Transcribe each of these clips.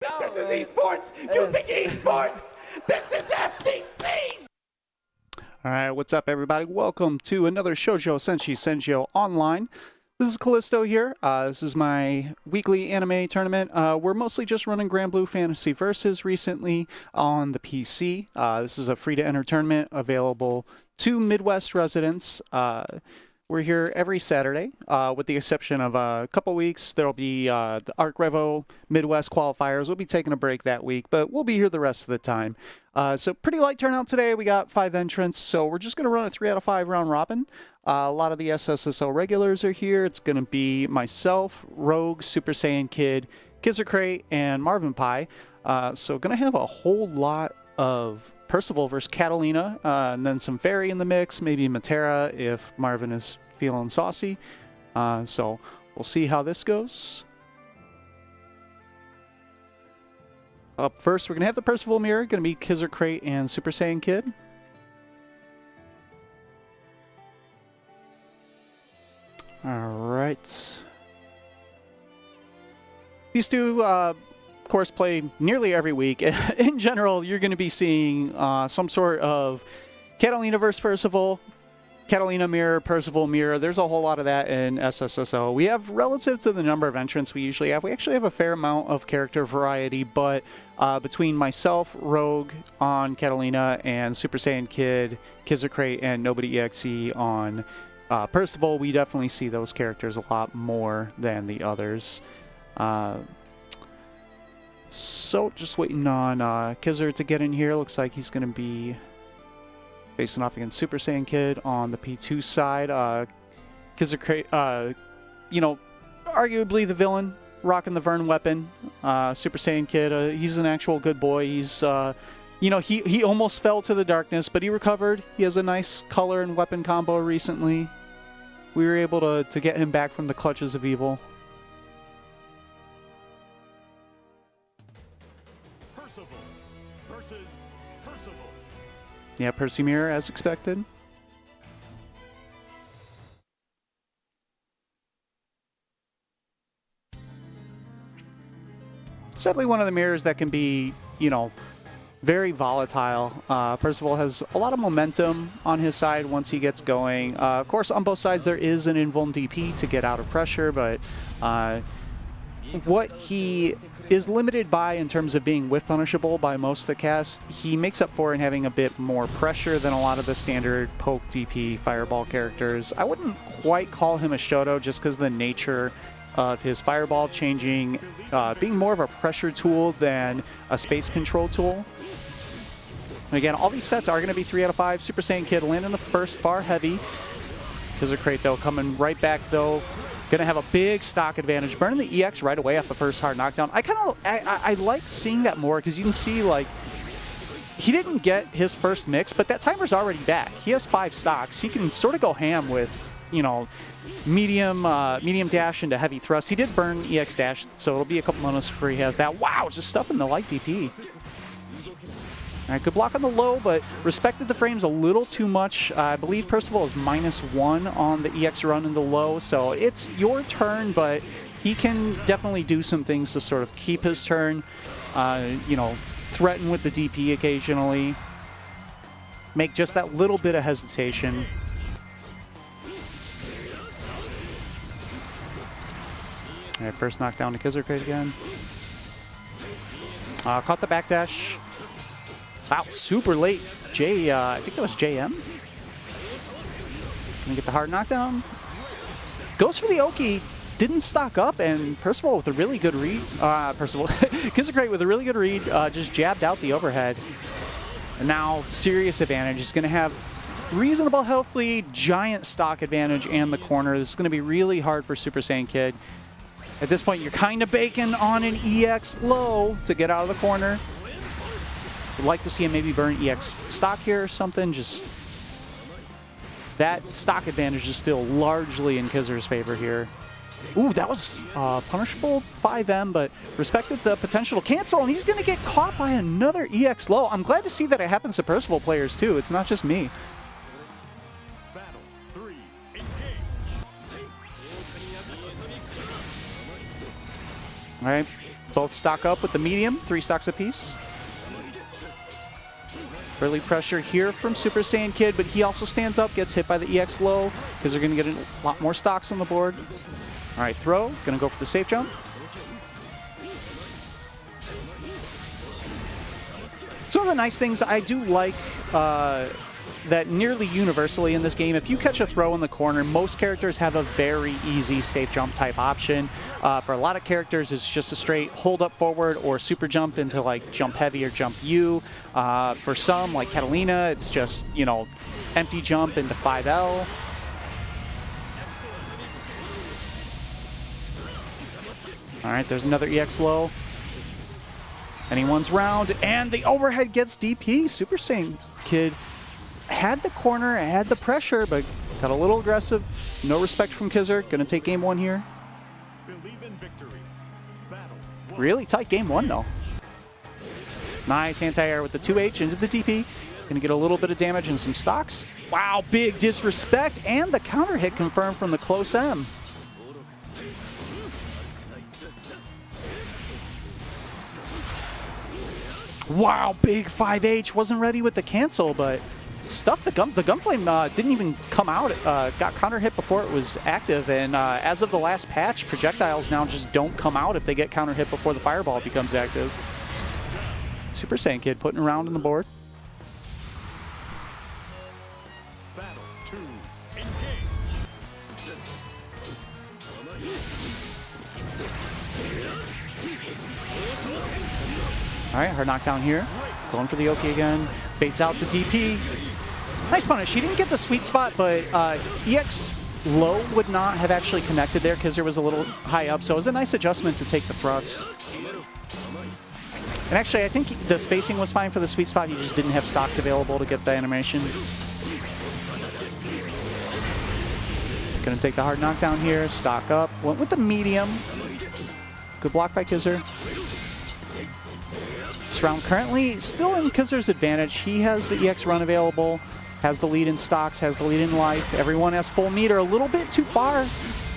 This is esports! You think esports? This is FTC! Alright, what's up everybody? Welcome to another Shoujou Senshi Senjyou online. This is Callisto here. This is my weekly anime tournament. We're mostly just running Granblue Fantasy Versus recently on the PC. This is a free-to-enter tournament available to Midwest residents. We're here every Saturday, with the exception of a couple weeks. There'll be the Arc Revo Midwest qualifiers. We'll be taking a break that week, but we'll be here the rest of the time. So pretty light turnout today. We got 5 entrants, so we're just going to run a 3 out of 5 round robin. A lot of the SSSO regulars are here. It's going to be myself, Rogue, Super Saiyan Kid, Kizercrate, and Marvin Pie. So going to have a whole lot of Percival versus Catalina, and then some Fairy in the mix, maybe Matera if Marvin is feeling saucy. So we'll see how this goes. Up first, we're going to have the Percival mirror, going to be Kizercrate and Super Saiyan Kid. Alright. These two, of course, play nearly every week. In general, you're going to be seeing some sort of Catalina versus Percival, Catalina mirror, Percival mirror. There's a whole lot of that in SSSO. We have, relative to the number of entrants we usually have, we actually have a fair amount of character variety, but between myself, Rogue on Catalina, and Super Saiyan Kid, Kizercrate, and Nobody EXE on Percival, we definitely see those characters a lot more than the others. So just waiting on Kizer to get in here. Looks like he's going to be facing off against Super Saiyan Kid on the P2 side. Kizer, you know, arguably the villain, rocking the Vern weapon. Super Saiyan Kid, he's an actual good boy. He's, you know, he almost fell to the darkness, but he recovered. He has a nice color and weapon combo recently. We were able to get him back from the clutches of evil. Yeah, Percy Mirror, as expected. It's definitely one of the mirrors that can be, you know, very volatile. Percival has a lot of momentum on his side once he gets going. Of course, on both sides there is an invuln DP to get out of pressure, but what he is limited by in terms of being whiff punishable by most of the cast, he makes up for in having a bit more pressure than a lot of the standard poke DP fireball characters. I wouldn't quite call him a Shoto just because of the nature of his fireball changing, being more of a pressure tool than a space control tool. And again, all these sets are going to be 3 out of 5. Super Saiyan Kid landing the first far heavy. Kizercrate though coming right back though. Gonna have a big stock advantage, burning the EX right away off the first hard knockdown. I like seeing that more because you can see, like, he didn't get his first mix, but that timer's already back. He has 5 stocks. He can sort of go ham with, you know, medium dash into heavy thrust. He did burn EX dash, so it'll be a couple bonus before he has that. Wow, just stuffing the light DP. All right, good block on the low, but respected the frames a little too much. I believe Percival is -1 on the EX run in the low, so it's your turn, but he can definitely do some things to sort of keep his turn. You know, threaten with the DP occasionally. Make just that little bit of hesitation. All right, first knockdown to Kizercrate again. Caught the backdash. Wow, super late. I think that was JM. Gonna get the hard knockdown. Goes for the Oki. Didn't stock up, and Percival with a really good read. Kizercrate with a really good read, just jabbed out the overhead. And now, serious advantage. He's gonna have reasonable health lead, giant stock advantage, and the corner. This is gonna be really hard for Super Saiyan Kid. At this point, you're kind of baking on an EX low to get out of the corner. Would like to see him maybe burn EX stock here or something. Just that stock advantage is still largely in Kizer's favor here. Ooh, that was punishable 5M, but respected the potential to cancel, and he's going to get caught by another EX low. I'm glad to see that it happens to Percival players too. It's not just me. All right, Both stock up with the medium, 3 stocks apiece. Early pressure here from Super Saiyan Kid, but he also stands up, gets hit by the EX low because they're going to get a lot more stocks on the board. All right, throw. Going to go for the safe jump. So one of the nice things I do like that nearly universally in this game, if you catch a throw in the corner, most characters have a very easy safe jump type option. For a lot of characters, it's just a straight hold up forward or super jump into like jump heavy or jump U. For some, like Catalina, it's just, you know, empty jump into 5L. All right, there's another EX low. Anyone's round, and the overhead gets DP. Super Saiyan Kid had the corner, had the pressure, but got a little aggressive. No respect from Kizzer. Gonna take game 1 here. Really tight game 1 though. Nice anti-air with the 2H into the DP. Gonna get a little bit of damage and some stocks. Wow, big disrespect, and the counter hit confirmed from the close M. Wow, big 5H. Wasn't ready with the cancel, but stuffed the gun. The Gunflame didn't even come out. Got counter hit before it was active, and as of the last patch, projectiles now just don't come out if they get counter hit before the fireball becomes active. Super Saiyan Kid putting a round on the board. Battle 2, engage. All right, hard knockdown here. Going for the Oki again. Baits out the DP. Nice punish. He didn't get the sweet spot, but EX low would not have actually connected there because there was a little high up. So it was a nice adjustment to take the thrust. And actually, I think the spacing was fine for the sweet spot. He just didn't have stocks available to get the animation. Gonna take the hard knockdown here. Stock up. Went with the medium. Good block by Kizzer. This round currently still in Kizzer's advantage. He has the EX run available, has the lead in stocks, has the lead in life. Everyone has full meter, a little bit too far.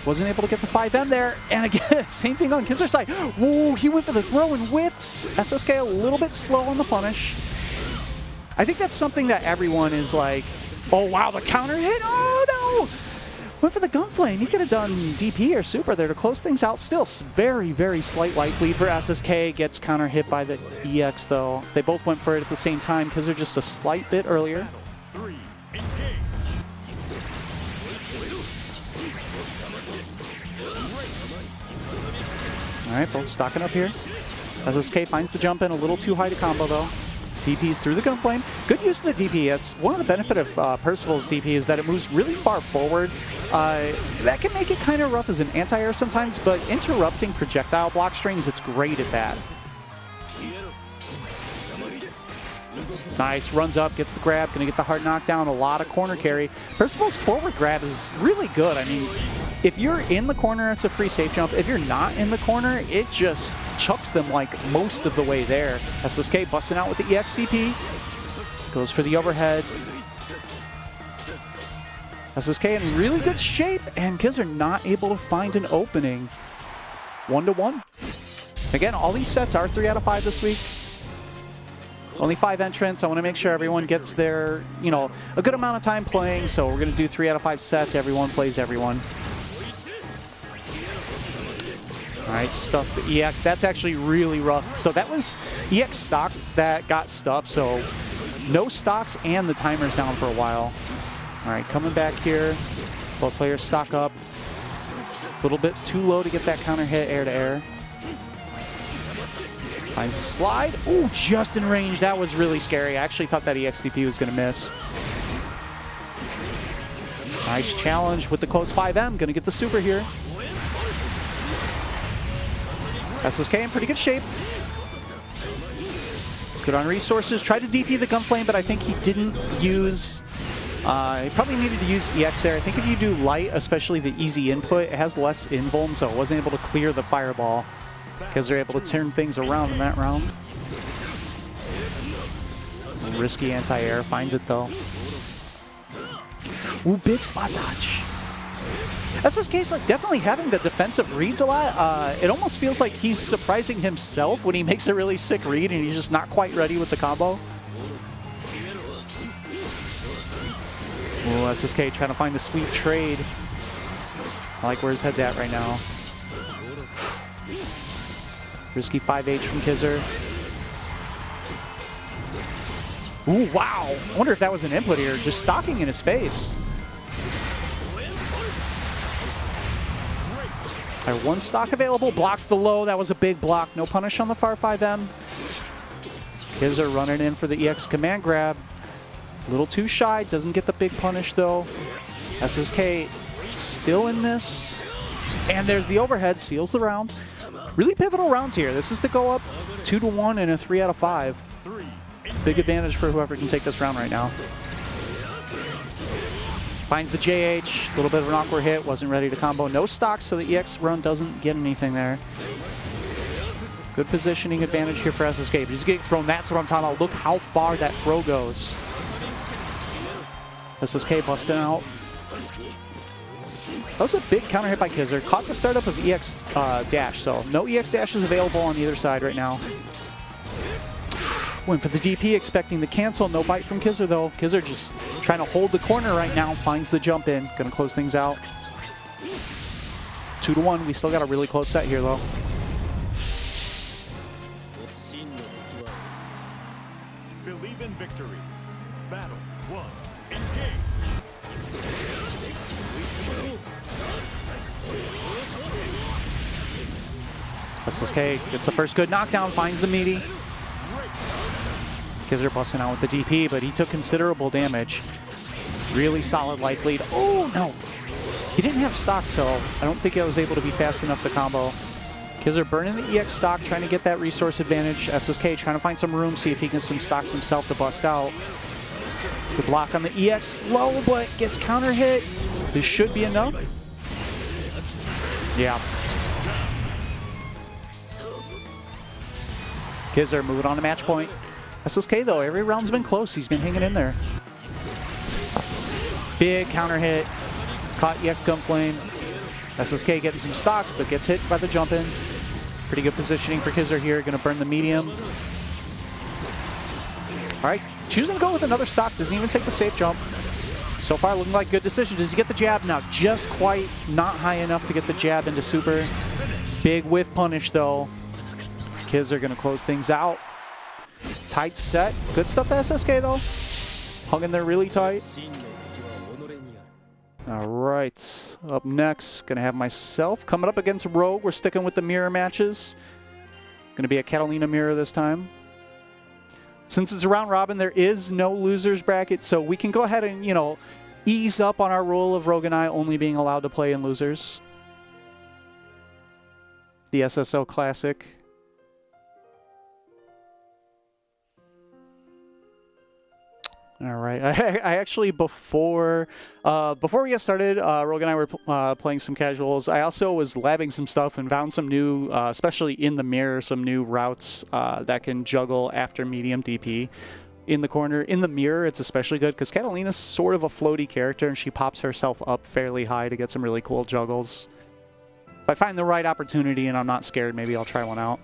Wasn't able to get the 5M there. And again, same thing on Kizzer's side. Whoa, he went for the throw and whiffs. SSK a little bit slow on the punish. I think that's something that everyone is like, oh wow, the counter hit, oh no! Went for the Gunflame. He could have done DP or Super there to close things out. Still very, very slight light lead for SSK. Gets counter hit by the EX though. They both went for it at the same time because they're just a slight bit earlier. 3, engage. All right, both stocking up here. SSK finds the jump in a little too high to combo though. DP's through the Gunflame. Good use of the DP. That's one of the benefit of Percival's DP is that it moves really far forward. That can make it kind of rough as an anti-air sometimes, but interrupting projectile block strings, it's great at that. Nice, runs up, gets the grab, gonna get the hard knockdown, a lot of corner carry. Percival's forward grab is really good. I mean, if you're in the corner, it's a free safe jump. If you're not in the corner, it just chucks them like most of the way there. SSK busting out with the EXDP. Goes for the overhead. SSK in really good shape, and Kizzer not able to find an opening. 1-1. Again, all these sets are 3 out of 5 this week. Only 5 entrants. I want to make sure everyone gets their, you know, a good amount of time playing. So we're going to do 3 out of 5 sets. Everyone plays everyone. All right, stuff the EX. That's actually really rough. So that was EX stock that got stuffed. So no stocks and the timer's down for a while. All right, coming back here. Both players stock up. A little bit too low to get that counter hit air to air. Finds the slide. Ooh, just in range. That was really scary. I actually thought that EXDP was going to miss. Nice challenge with the close 5M. Going to get the super here. SSK in pretty good shape. Good on resources. Tried to DP the Gunflame, but I think he didn't use... he probably needed to use EX there. I think if you do light, especially the easy input, it has less invuln, so it wasn't able to clear the fireball because they're able to turn things around in that round. Risky anti-air. Finds it, though. Ooh, big spot dodge. SSK's like definitely having the defensive reads a lot. It almost feels like he's surprising himself when he makes a really sick read and he's just not quite ready with the combo. Oh, SSK trying to find the sweet trade. I like where his head's at right now. Risky 5H from Kizzer. Ooh, wow. I wonder if that was an input here. Just stalking in his face. All right, one stock available. Blocks the low. That was a big block. No punish on the far 5M. Kizzer running in for the EX command grab. A little too shy. Doesn't get the big punish, though. SSK still in this. And there's the overhead. Seals the round. Really pivotal rounds here. This is to go up 2-1 in a 3 out of 5. Big advantage for whoever can take this round right now. Finds the JH. A little bit of an awkward hit. Wasn't ready to combo. No stock, so the EX run doesn't get anything there. Good positioning advantage here for SSK. But he's getting thrown. That's what I'm talking about. Look how far that throw goes. SSK busting out. That was a big counter hit by Kizzer. Caught the startup of EX dash, so no EX dash is available on either side right now. Went for the DP, expecting the cancel. No bite from Kizzer, though. Kizzer just trying to hold the corner right now. Finds the jump in. Going to close things out. 2-1. We still got a really close set here, though. Believe in victory. Battle 1. Engage. SSK gets the first good knockdown, finds the meaty. Kizzer busting out with the DP, but he took considerable damage. Really solid life lead. Oh, no. He didn't have stock, so I don't think I was able to be fast enough to combo. Kizzer burning the EX stock, trying to get that resource advantage. SSK trying to find some room, see if he can get some stocks himself to bust out. Good block on the EX low, but gets counter hit. This should be enough. Yeah. Kizzer moving on to match point. SSK, though, every round's been close. He's been hanging in there. Big counter hit. Caught EX Gunflame. SSK getting some stocks, but gets hit by the jump in. Pretty good positioning for Kizzer here. Going to burn the medium. All right, choosing to go with another stock. Doesn't even take the safe jump. So far, looking like good decision. Does he get the jab? Now, just quite not high enough to get the jab into super. Big whiff punish, though. Kizzer going to close things out. Tight set. Good stuff to SSK, though. Hung in there really tight. All right. Up next, going to have myself coming up against Rogue. We're sticking with the mirror matches. Going to be a Catalina mirror this time. Since it's a round robin, there is no losers bracket, so we can go ahead and, you know, ease up on our rule of Rogue and I only being allowed to play in losers. The SSO Classic. All right. I actually, before we get started, Rogue and I were playing some casuals. I also was labbing some stuff and found some new, especially in the mirror, some new routes that can juggle after medium DP in the corner. In the mirror, it's especially good because Catalina's sort of a floaty character and she pops herself up fairly high to get some really cool juggles. If I find the right opportunity and I'm not scared, maybe I'll try one out.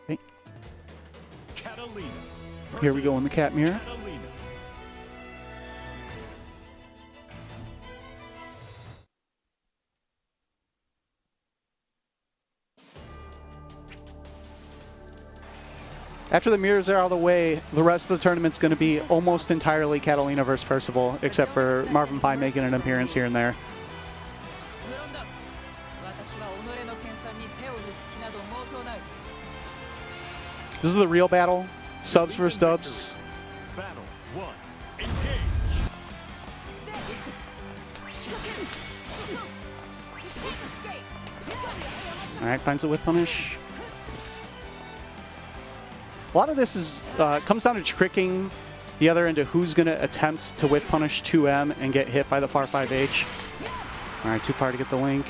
Okay. Here we go in the cat mirror. After the mirrors are out of the way, the rest of the tournament's going to be almost entirely Catalina versus Percival, except for Marvin Pye making an appearance here and there. This is the real battle. Subs versus dubs. Battle 1. Engage. All right, finds the whip punish. A lot of this is comes down to tricking the other into who's going to attempt to whip punish 2M and get hit by the far 5H. All right, too far to get the link.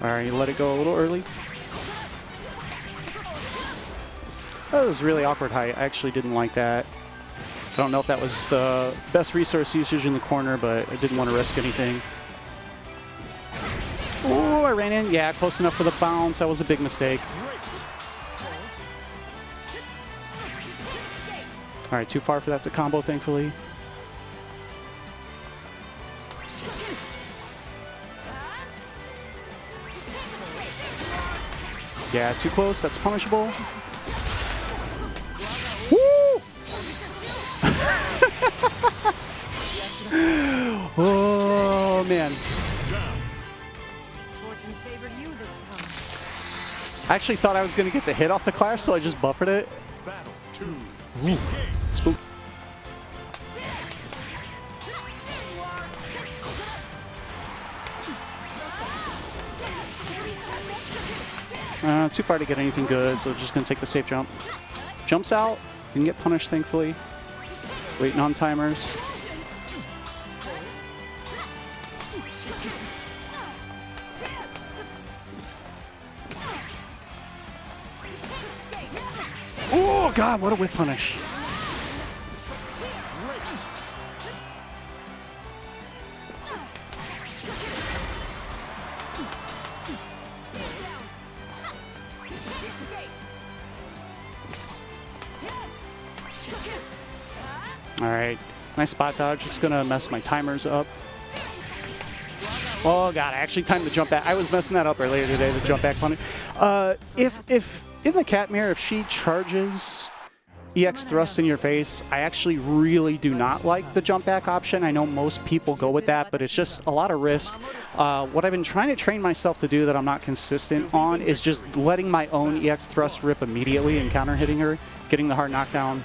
All right, let it go a little early. That was really awkward height. I actually didn't like that. I don't know if that was the best resource usage in the corner, but I didn't want to risk anything. Oh, I ran in. Yeah, close enough for the bounce. That was a big mistake. All right, too far for that to combo, thankfully. Yeah, too close. That's punishable. Woo! Oh, man. I actually thought I was going to get the hit off the clash, so I just buffered it. Spook. Too far to get anything good, so just going to take the safe jump. Jumps out. Didn't get punished, thankfully. Waiting on timers. Oh, God, what a whiff punish. All right, nice spot dodge. Just gonna mess my timers up. Oh God, I actually timed the jump back. I was messing that up earlier today, the jump back punish. If in the cat mirror, if she charges EX thrust in your face, I actually really do not like the jump back option. I know most people go with that, but it's just a lot of risk. What I've been trying to train myself to do that I'm not consistent on is just letting my own EX thrust rip immediately and counter hitting her, getting the hard knockdown.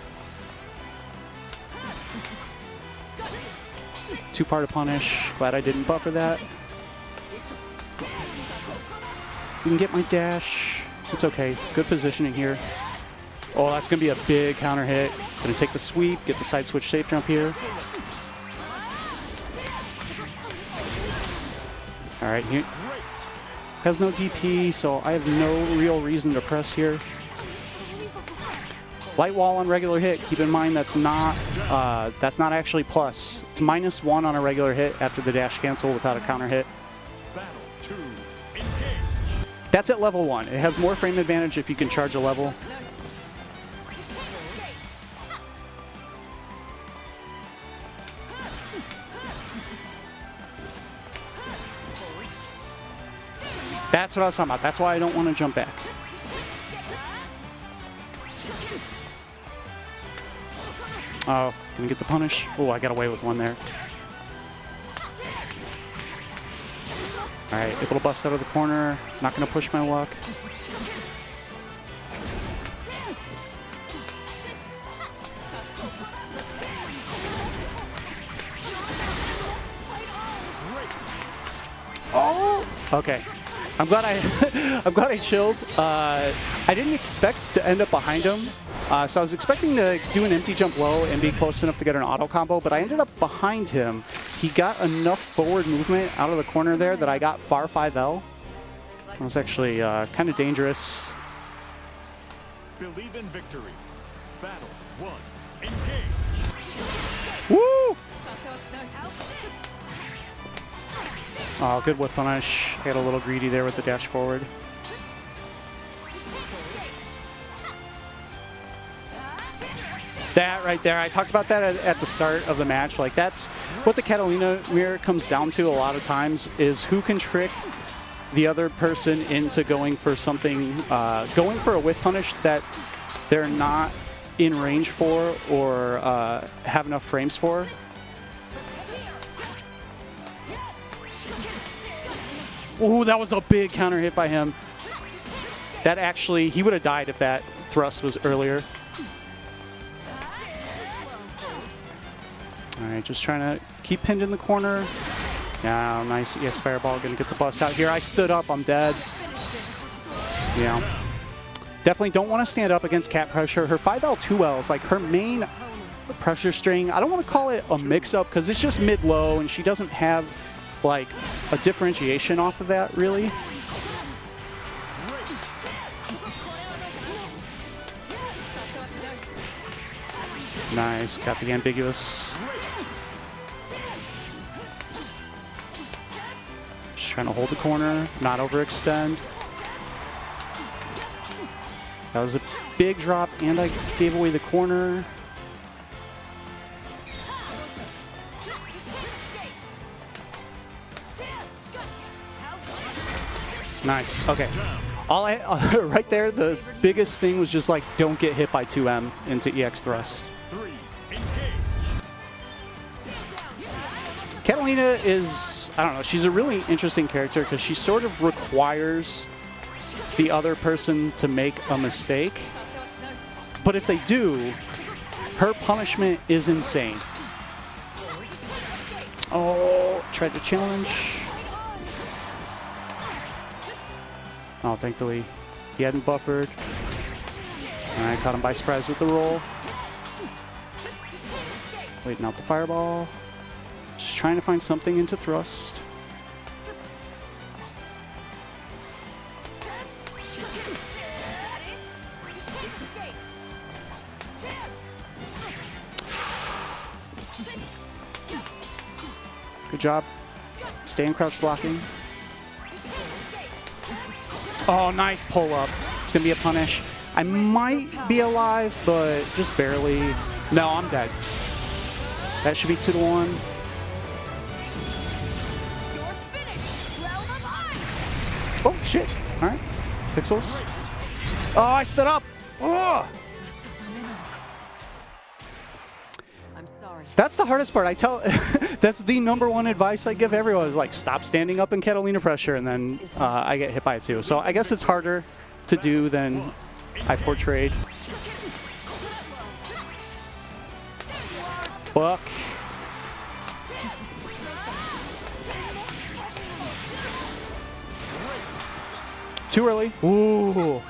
Too far to punish. Glad I didn't buffer that. You can get my dash. It's okay. Good positioning here. Oh, that's going to be a big counter hit. Going to take the sweep, get the side switch safe jump here. All right, he has no DP, so I have no real reason to press here. Light wall on regular hit. Keep in mind that's not actually plus. It's -1 on a regular hit after the dash cancel without a counter hit. That's at level 1. It has more frame advantage if you can charge a level. That's what I was talking about. That's why I don't want to jump back. Oh, can we get the punish? Oh, I got away with one there. All right, able to bust out of the corner. Not going to push my luck. Oh, okay. I'm glad I chilled. I didn't expect to end up behind him. So I was expecting to do an empty jump low and be close enough to get an auto combo, but I ended up behind him. He got enough forward movement out of the corner there that I got far 5L. That was actually kind of dangerous. Believe in victory. Battle 1. Engage. Woo! Oh, good whip punish. Got a little greedy there with the dash forward. That right there, I talked about that at the start of the match. Like, that's what the Catalina mirror comes down to a lot of times, is who can trick the other person into going for something, going for a whip punish that they're not in range for or have enough frames for. Ooh, that was a big counter hit by him. That actually, he would have died if that thrust was earlier. All right, just trying to keep pinned in the corner. Yeah, nice EX Fireball, gonna get the bust out here. I stood up, I'm dead. Yeah. Definitely don't want to stand up against cat pressure. Her 5L, 2L is like her main pressure string. I don't want to call it a mix-up because it's just mid-low and she doesn't have like a differentiation off of that, really. Nice. Got the ambiguous. Just trying to hold the corner, not overextend. That was a big drop, and I gave away the corner. Nice. Okay. Right there, the biggest thing was just like, don't get hit by 2M into EX thrust. Catalina is, I don't know, she's a really interesting character because she sort of requires the other person to make a mistake. But if they do, her punishment is insane. Oh, tried to challenge. Oh, thankfully he hadn't buffered. And I caught him by surprise with the roll. Waiting out the fireball. Just trying to find something into thrust. Good job. Stay in crouch blocking. Oh, nice pull up. It's going to be a punish. I might be alive, but just barely. No, I'm dead. That should be 2-1. Oh, shit. All right. Pixels. Oh, I stood up. Oh. I'm sorry. That's the hardest part. I tell, that's the #1 advice I give everyone is like, stop standing up in Catalina pressure, and then I get hit by it too. So I guess it's harder to do than I portrayed. Fuck. Too early. Ooh.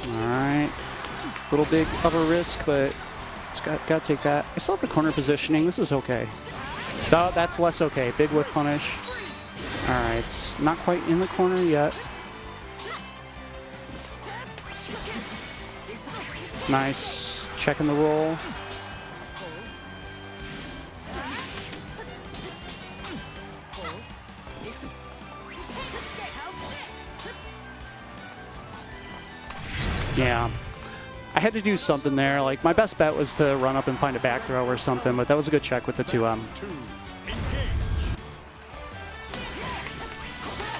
Alright. Little big of a risk, but it's gotta take that. I still have the corner positioning. This is okay. No, that's less okay. Big whip punish. Alright, it's not quite in the corner yet. Nice. Checking the roll. Yeah. I had to do something there. Like, my best bet was to run up and find a back throw or something, but that was a good check with the 2M.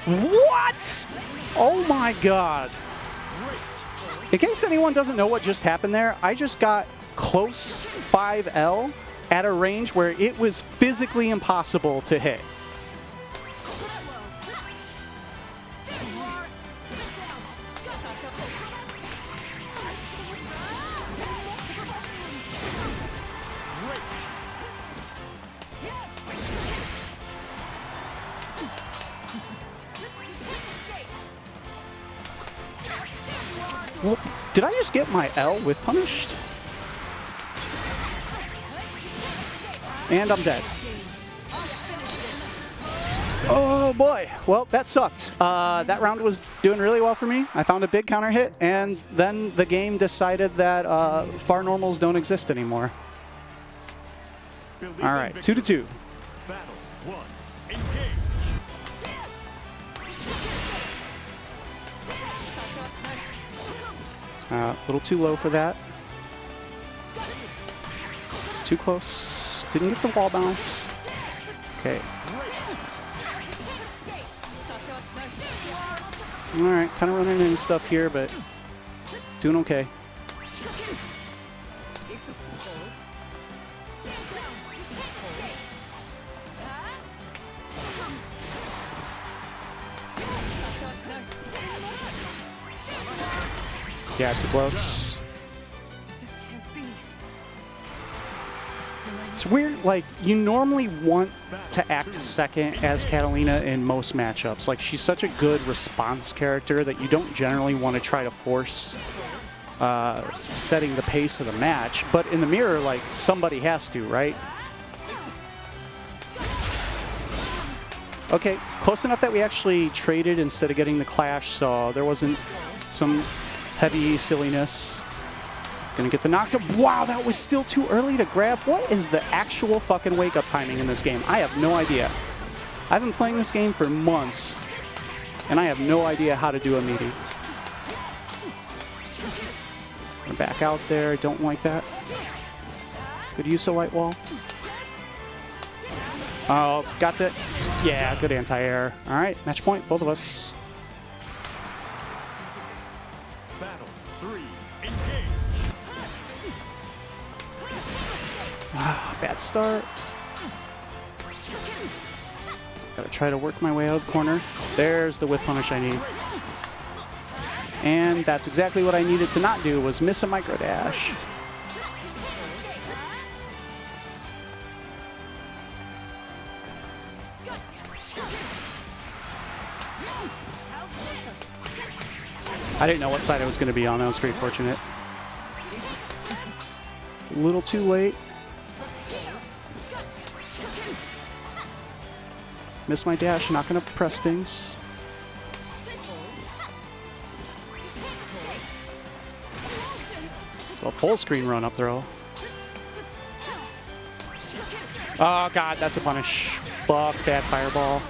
What? Oh my god. In case anyone doesn't know what just happened there, I just got close 5L at a range where it was physically impossible to hit. Well, did I just get my L with punished? And I'm dead. Oh boy. Well, that sucked. That round was doing really well for me. I found a big counter hit, and then the game decided that far normals don't exist anymore. All right, 2-2. Battle 1. Engage. A little too low for that. Too close. Didn't get the wall bounce. Okay. All right, kind of running into stuff here, but doing okay. Yeah, too close. It's weird, like, you normally want to act second as Catalina in most matchups. Like, she's such a good response character that you don't generally want to try to force setting the pace of the match. But in the mirror, like, somebody has to, right? Okay, close enough that we actually traded instead of getting the clash, so there wasn't some heavy silliness. Gonna get the knockdown. Wow, that was still too early to grab. What is the actual fucking wake-up timing in this game? I have no idea. I've been playing this game for months, and I have no idea how to do a meaty. Gonna back out there. Don't like that. Good use of light wall. Oh, got that. Yeah, good anti-air. All right, match point, both of us. Battle 3, engage. Bad start. Gotta try to work my way out of the corner. There's the whip punish I need. And that's exactly what I needed to not do, was miss a micro dash. I didn't know what side I was going to be on. That was pretty fortunate. A little too late. Missed my dash. Not going to press things. A full screen run up throw. Oh, God. That's a punish. Fuck that fireball.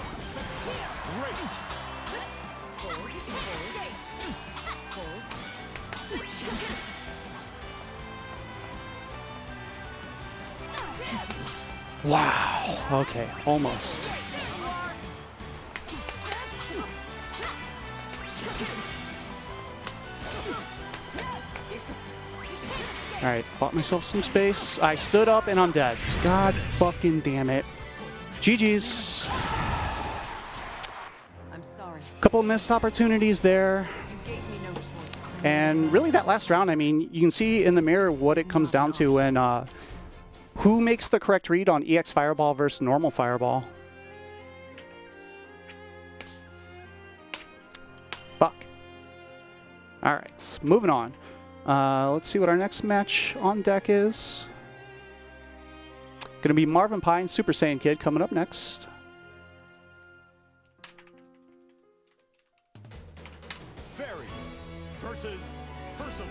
Wow. Okay, almost. All right, bought myself some space. I stood up and I'm dead. God fucking damn it. GG's. I'm sorry. Couple missed opportunities there. You gave me no choice. And really that last round, I mean, you can see in the mirror what it comes down to when who makes the correct read on EX Fireball versus normal Fireball. Fuck. All right, moving on. Let's see what our next match on deck is. Gonna be Marvin Pine, Super Saiyan Kid, coming up next. Fairy versus Percival.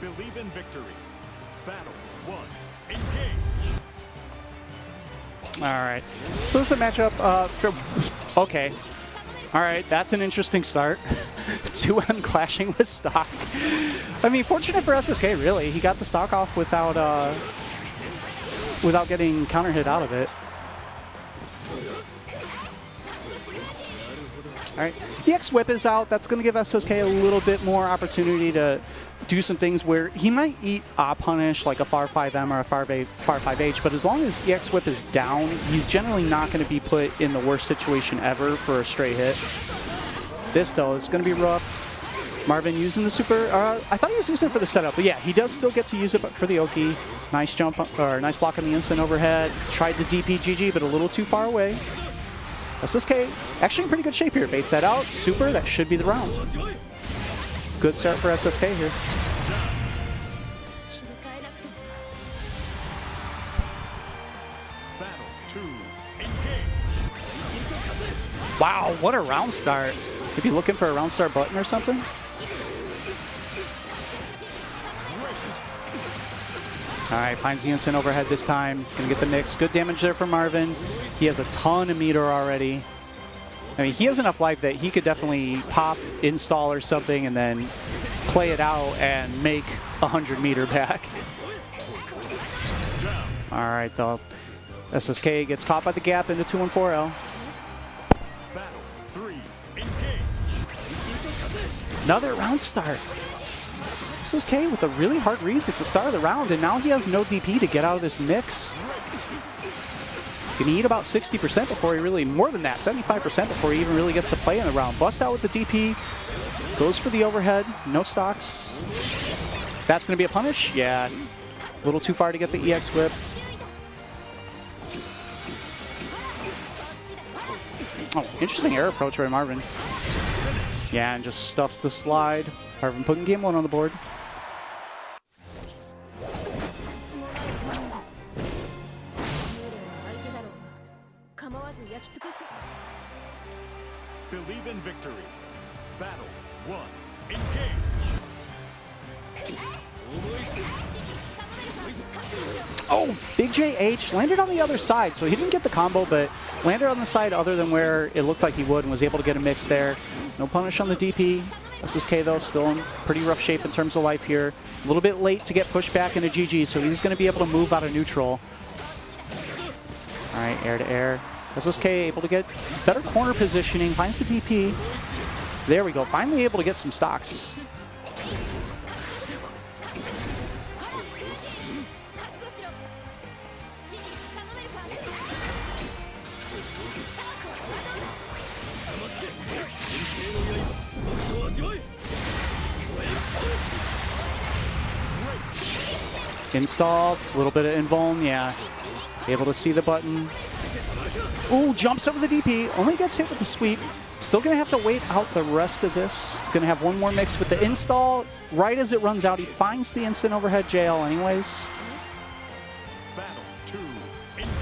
Believe in victory. Battle 1. Engage. All right, so this is a matchup. Okay, all right, that's an interesting start. 2M clashing with stock. I mean, fortunate for SSK, really. He got the stock off without getting counter hit out of it. All right, EX Whip is out. That's going to give SSK a little bit more opportunity to do some things where he might eat a punish like a Far 5M or a Far 5H, but as long as EX Whip is down, he's generally not going to be put in the worst situation ever for a stray hit. This, though, is going to be rough. Marvin using the super. I thought he was using it for the setup, but yeah, he does still get to use it for the Oki. Nice jump, or nice block on the instant overhead. Tried the DP GG, but a little too far away. SSK actually in pretty good shape here. Baits that out. Super. That should be the round. Good start for SSK here. Battle 2. Engage. Wow, what a round start. Maybe looking for a round start button or something? All right, finds the instant overhead this time. Gonna get the mix. Good damage there from Marvin. He has a ton of meter already. I mean, he has enough life that he could definitely pop, install or something, and then play it out and make 100 meter back. All right, though. SSK gets caught by the gap into 214L. Battle 3. Engage. Another round start. SSK with the really hard reads at the start of the round, and now he has no DP to get out of this mix. Can he eat about 60% before he really, more than that, 75% before he even really gets to play in the round. Bust out with the DP, goes for the overhead, no stocks. That's going to be a punish? Yeah, a little too far to get the EX whip. Oh, interesting air approach by Marvin. Yeah, and just stuffs the slide. Marvin putting game one on the board. Believe in victory. Battle 1. Engage. Oh, Big JH landed on the other side, so he didn't get the combo, but landed on the side other than where it looked like he would and was able to get a mix there. No punish on the DP. SSK, though, still in pretty rough shape in terms of life here. A little bit late to get pushed back into GG, so he's going to be able to move out of neutral. All right, air to air. SSK able to get better corner positioning, finds the DP. There we go, finally able to get some stocks. Install, a little bit of invuln, yeah. Able to see the button. Ooh, jumps over the DP, only gets hit with the sweep. Still gonna have to wait out the rest of this. Gonna have one more mix with the install. Right as it runs out, he finds the instant overhead JL anyways. Battle 2. Engage.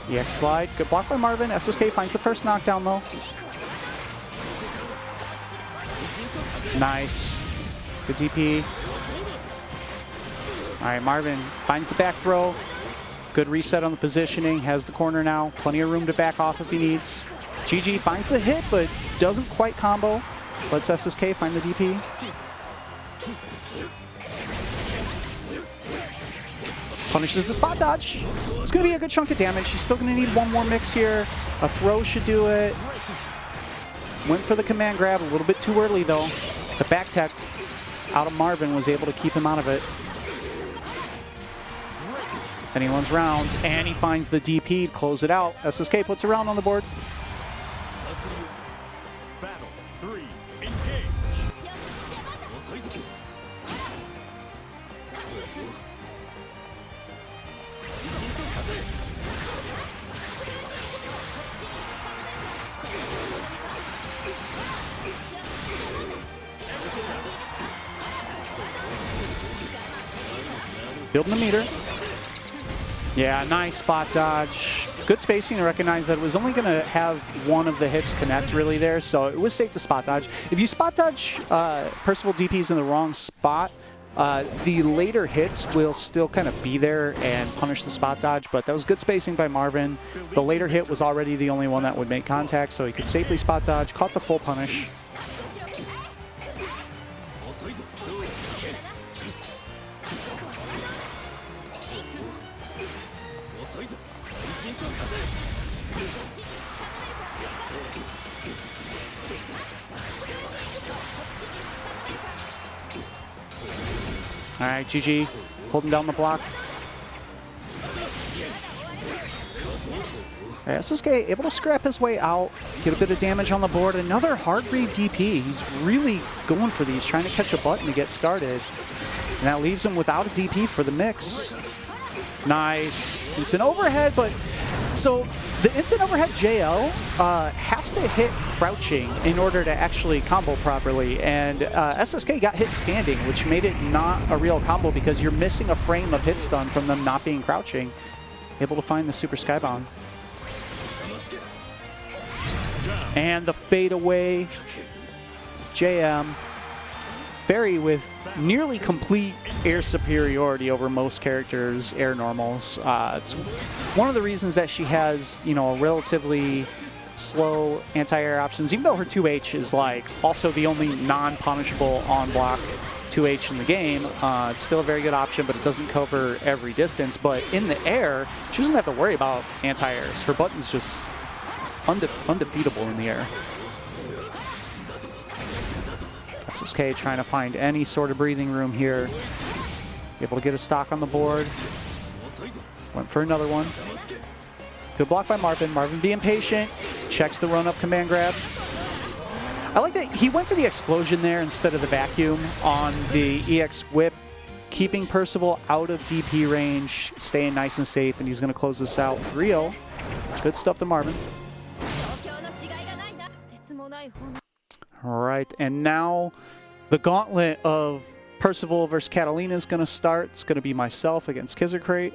EX slide, good block by Marvin. SSK finds the first knockdown though. Nice, good DP. All right, Marvin finds the back throw. Good reset on the positioning, has the corner now. Plenty of room to back off if he needs. GG finds the hit, but doesn't quite combo. Lets SSK find the DP. Punishes the spot dodge. It's going to be a good chunk of damage. He's still going to need one more mix here. A throw should do it. Went for the command grab a little bit too early, though. The back tech out of Marvin was able to keep him out of it. Anyone's round, and he finds the DP to close it out. SSK puts a round on the board. Battle 3. Engage. Building the meter. Yeah, nice spot dodge. Good spacing to recognize that it was only going to have one of the hits connect really there, so it was safe to spot dodge. If you spot dodge Percival DPs in the wrong spot, the later hits will still kind of be there and punish the spot dodge, but that was good spacing by Marvin. The later hit was already the only one that would make contact, so he could safely spot dodge, caught the full punish. All right, GG, holding down the block. Right, SSK able to scrap his way out, get a bit of damage on the board. Another hard read DP. He's really going for these, trying to catch a button to get started. And that leaves him without a DP for the mix. Nice. Instant overhead, but so the instant overhead JL has to hit crouching in order to actually combo properly, and SSK got hit standing, which made it not a real combo because you're missing a frame of hit stun from them not being crouching. Able to find the super skybound. And the fadeaway JM. Barry with nearly complete air superiority over most characters' air normals. It's one of the reasons that she has, you know, a relatively slow anti-air options, even though her 2H is like also the only non-punishable on-block 2H in the game. It's still a very good option, but it doesn't cover every distance. But in the air, she doesn't have to worry about anti-airs. Her button's just undefeatable in the air. SSK trying to find any sort of breathing room here. Able to get a stock on the board. Went for another one. Good block by Marvin. Marvin being patient. Checks the run-up command grab. I like that he went for the explosion there instead of the vacuum on the EX whip, keeping Percival out of DP range, staying nice and safe, and he's going to close this out 3-0. Good stuff to Marvin. All right, and now the gauntlet of Percival versus Catalina is going to start. It's going to be myself against Kizerkrate.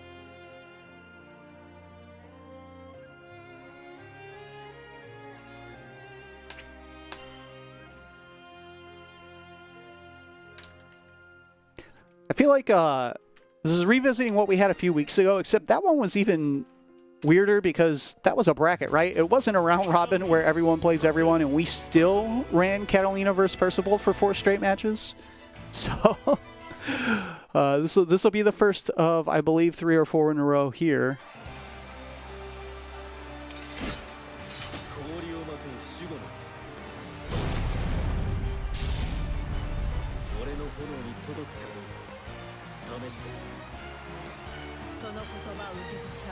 I feel like this is revisiting what we had a few weeks ago, except that one was even weirder because that was a bracket, right? It wasn't a round robin where everyone plays everyone, and we still ran Catalina versus Percival for 4 straight matches. So this will be the first of, I believe, 3 or 4 in a row here.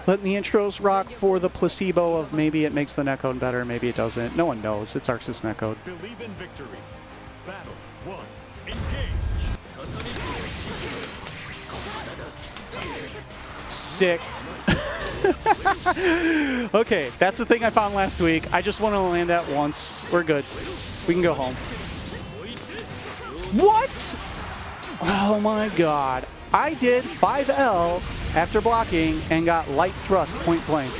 Letting the intros rock for the placebo of maybe it makes the netcode better, maybe it doesn't. No one knows. It's Arxis netcode. Believe in victory. Battle 1. Engage. Sick. Okay, that's the thing I found last week. I just want to land that once. We're good. We can go home. What? Oh my god. I did 5L after blocking and got light thrust point blank.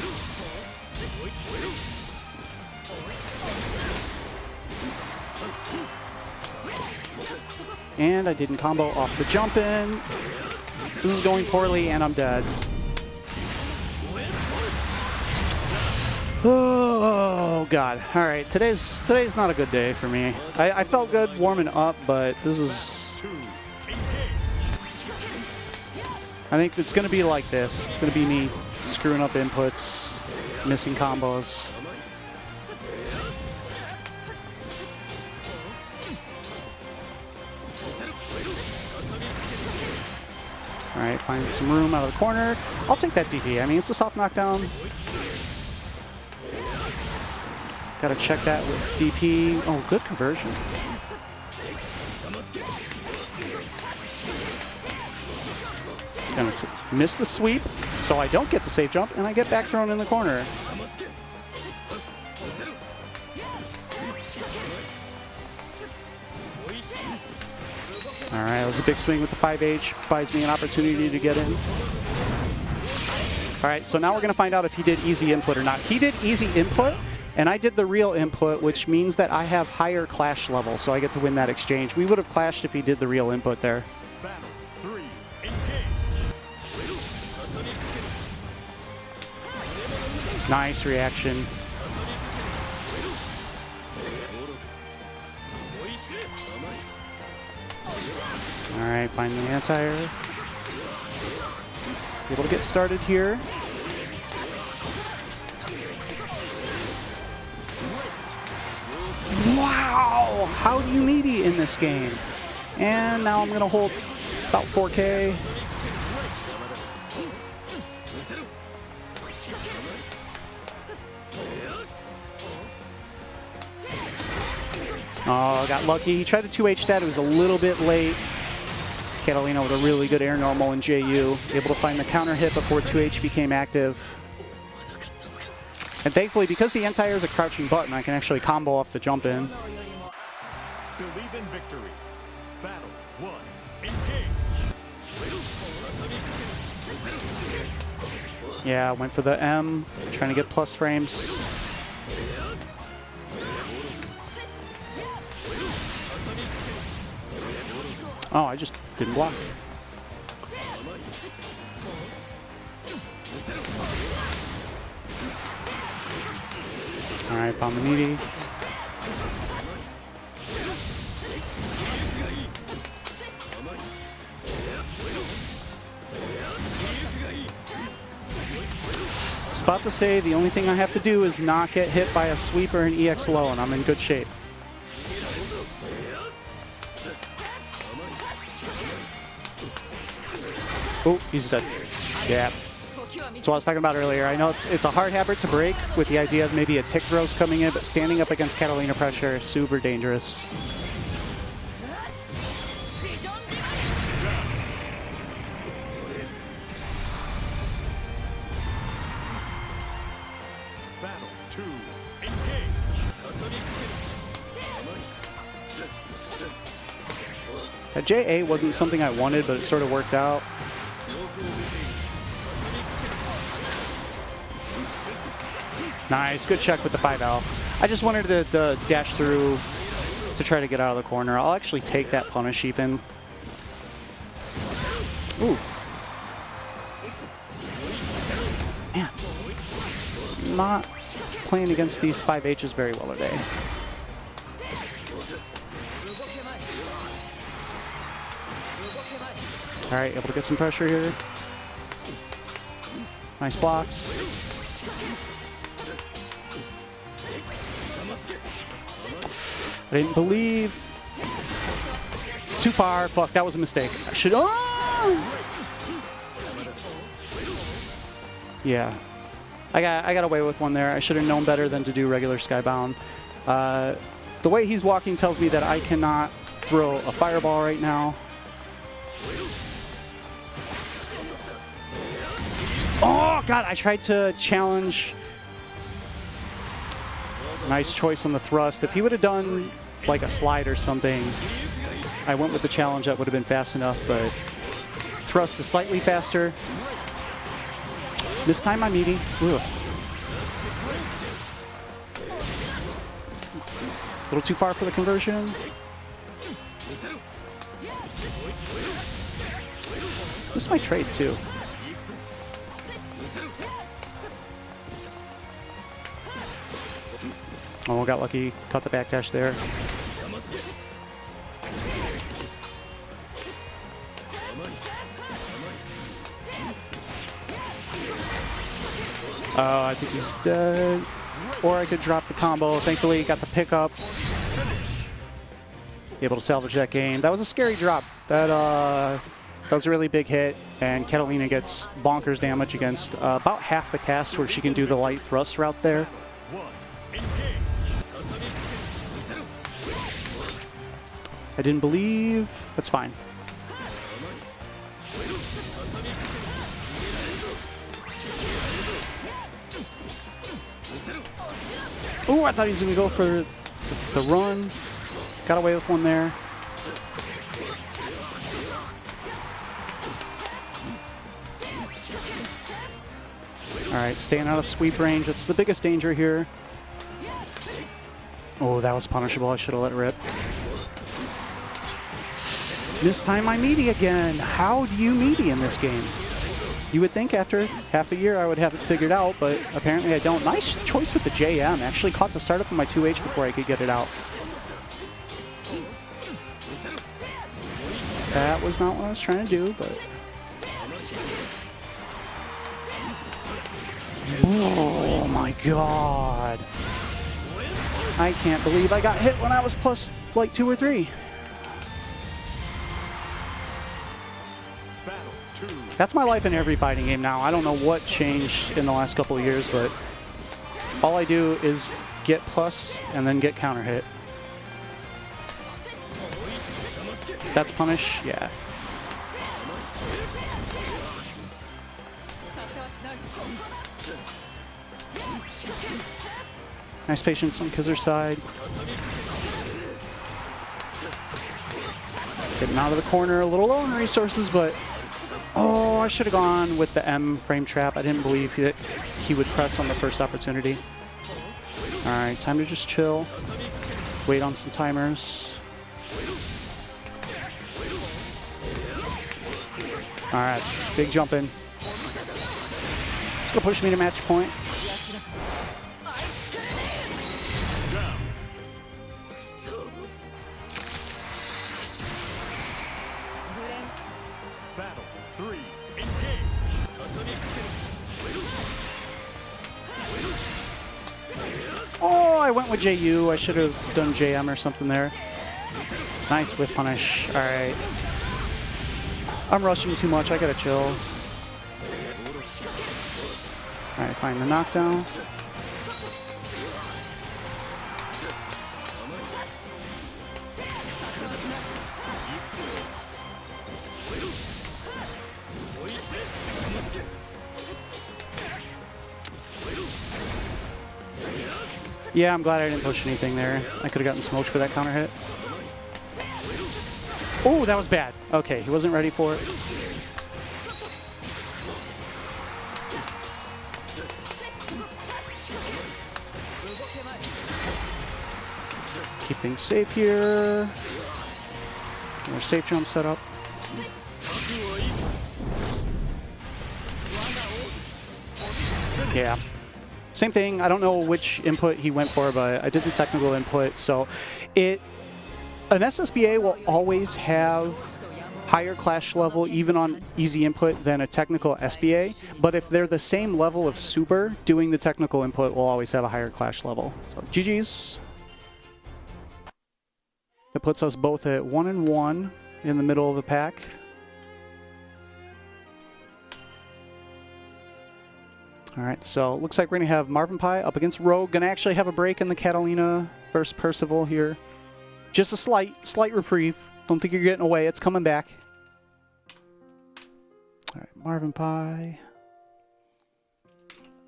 And I didn't combo off the jump in. This is going poorly and I'm dead. Oh god. Alright, today's not a good day for me. I felt good warming up, but this is... I think it's going to be like this. It's going to be me screwing up inputs, missing combos. All right, find some room out of the corner. I'll take that DP. I mean, it's a soft knockdown. Got to check that with DP. Oh, good conversion. And it's miss the sweep, so I don't get the safe jump, and I get back thrown in the corner. All right, that was a big swing with the 5H. Buys me an opportunity to get in. All right, so now we're going to find out if he did easy input or not. He did easy input, and I did the real input, which means that I have higher clash level, so I get to win that exchange. We would have clashed if he did the real input there. Battle 3. Engage. Nice reaction. All right, find the anti-air. Able to get started here. Wow! How do you meaty in this game? And now I'm going to hold about 4K. Oh, got lucky. He tried to 2H that. It was a little bit late. Catalina with a really good air normal in JU. Able to find the counter hit before 2H became active. And thankfully, because the anti-air is a crouching button, I can actually combo off the jump in. Believe in victory. Battle 1. Engage. Yeah, went for the M, trying to get plus frames. Oh, I just didn't block. All right, found the meaty. It's about to say the only thing I have to do is not get hit by a sweep or an EX low, and I'm in good shape. Oh, he's dead. Yeah. That's what I was talking about earlier. I know it's a hard habit to break with the idea of maybe a tick throws coming in, but standing up against Catalina pressure is super dangerous. Battle 2. Engage. JA wasn't something I wanted, but it sort of worked out. Nice, good check with the 5L. I just wanted to dash through to try to get out of the corner. I'll actually take that punish even. Ooh. Man. Not playing against these 5Hs very well today. All right, able to get some pressure here. Nice blocks. I didn't believe. Too far. Fuck, that was a mistake. I should. Oh! Yeah. I got away with one there. I should have known better than to do regular Skybound. The way he's walking tells me that I cannot throw a fireball right now. Oh, God, I tried to challenge. Nice choice on the thrust. If he would have done like a slide or something, I went with the challenge. That would have been fast enough, but thrust is slightly faster. This time I'm eating. Ugh. A little too far for the conversion. This might trade too. Oh, got lucky. Caught the backdash there. Oh, I think he's dead. Or I could drop the combo. Thankfully, got the pickup. Able to salvage that game. That was a scary drop. That was a really big hit. And Catalina gets bonkers damage against about half the cast where she can do the light thrust route there. I didn't believe. That's fine. Oh, I thought he was going to go for the run. Got away with one there. All right, staying out of sweep range. That's the biggest danger here. Oh, that was punishable. I should have let it rip. This time I meaty again. How do you meaty in this game? You would think after half a year I would have it figured out, but apparently I don't. Nice choice with the JM. Actually caught the startup of my 2H before I could get it out. That was not what I was trying to do, but... Oh my god. I can't believe I got hit when I was plus like 2 or 3. That's my life in every fighting game now. I don't know what changed in the last couple of years, but all I do is get plus and then get counter hit. That's punish? Yeah. Nice patience on Kizer's side. Getting out of the corner, a little low on resources, but oh, I should have gone with the M frame trap. I didn't believe that he would press on the first opportunity. All right, time to just chill. Wait on some timers. All right, big jump in. It's gonna push me to match point. Battle 3, engage. Oh, I went with JU. I should have done JM or something there. Nice whiff punish. All right. I'm rushing too much. I gotta chill. All right, find the knockdown. Yeah, I'm glad I didn't push anything there. I could have gotten smoked for that counter hit. Oh, that was bad. Okay, he wasn't ready for it. Keep things safe here. Another safe jump set up. Yeah. Same thing. I don't know which input he went for, but I did the technical input. So an SSBA will always have higher clash level even on easy input than a technical SBA. But if they're the same level of super, doing the technical input will always have a higher clash level. So GG's. That puts us both at 1-1 in the middle of the pack. All right, so looks like we're going to have Marvin Pie up against Rogue. Going to actually have a break in the Catalina versus Percival here. Just a slight reprieve. Don't think you're getting away. It's coming back. All right, Marvin Pie.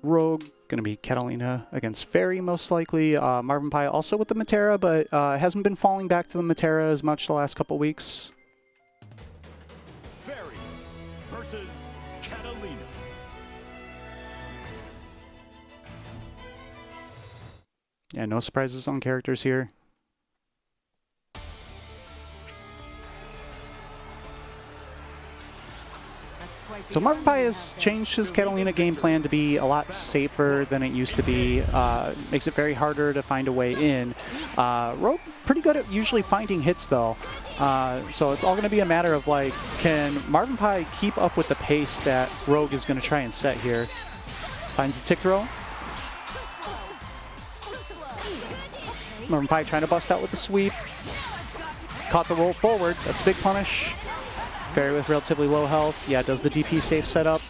Rogue. Going to be Catalina against Fairy, most likely. Marvin Pie also with the Matera, but hasn't been falling back to the Matera as much the last couple weeks. Fairy versus Catalina. Yeah, no surprises on characters here. So Marvin Pie has changed his Catalina game plan to be a lot safer than it used to be. Makes it very harder to find a way in. Rogue pretty good at usually finding hits though. So it's all going to be a matter of like, can Marvin Pie keep up with the pace that Rogue is going to try and set here? Finds the tick throw. Marvin Pie trying to bust out with the sweep. Caught the roll forward. That's a big punish. Fairy with relatively low health. Yeah, does the DP safe setup.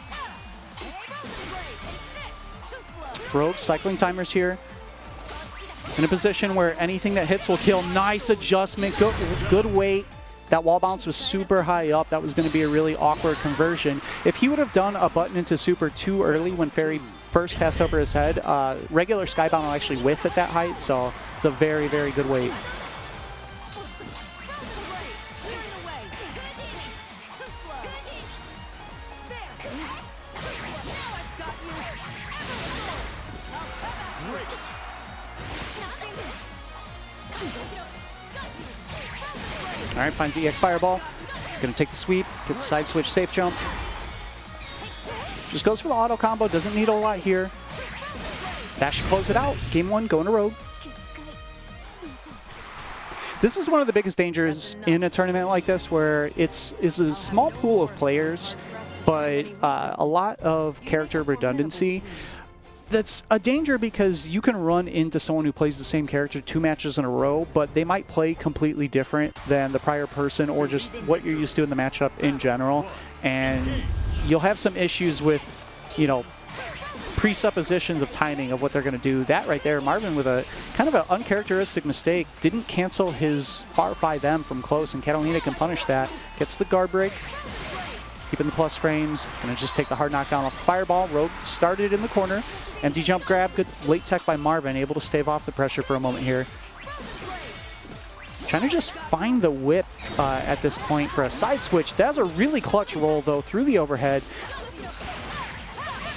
Rogue cycling timers here. In a position where anything that hits will kill. Nice adjustment. Good weight. That wall bounce was super high up. That was going to be a really awkward conversion. If he would have done a button into super too early when Fairy first passed over his head, regular Skybound will actually whiff at that height. So it's a very, very good weight. All right, finds the EX Fireball. Gonna take the sweep, get the side switch safe jump. Just goes for the auto combo, doesn't need a lot here. That should close it out. Game 1, going to Rogue. This is one of the biggest dangers in a tournament like this, where it's a small pool of players, but a lot of character redundancy. That's a danger because you can run into someone who plays the same character 2 matches in a row, but they might play completely different than the prior person or just what you're used to in the matchup in general. And you'll have some issues with, you know, presuppositions of timing of what they're going to do. That right there, Marvin with a kind of an uncharacteristic mistake, didn't cancel his far-fly them from close, and Catalina can punish that. Gets the guard break. Keeping the plus frames. Gonna just take the hard knockdown off the Fireball. Rogue started in the corner. Empty jump grab. Good late tech by Marvin. Able to stave off the pressure for a moment here. Trying to just find the whip at this point for a side switch. That's a really clutch roll though through the overhead.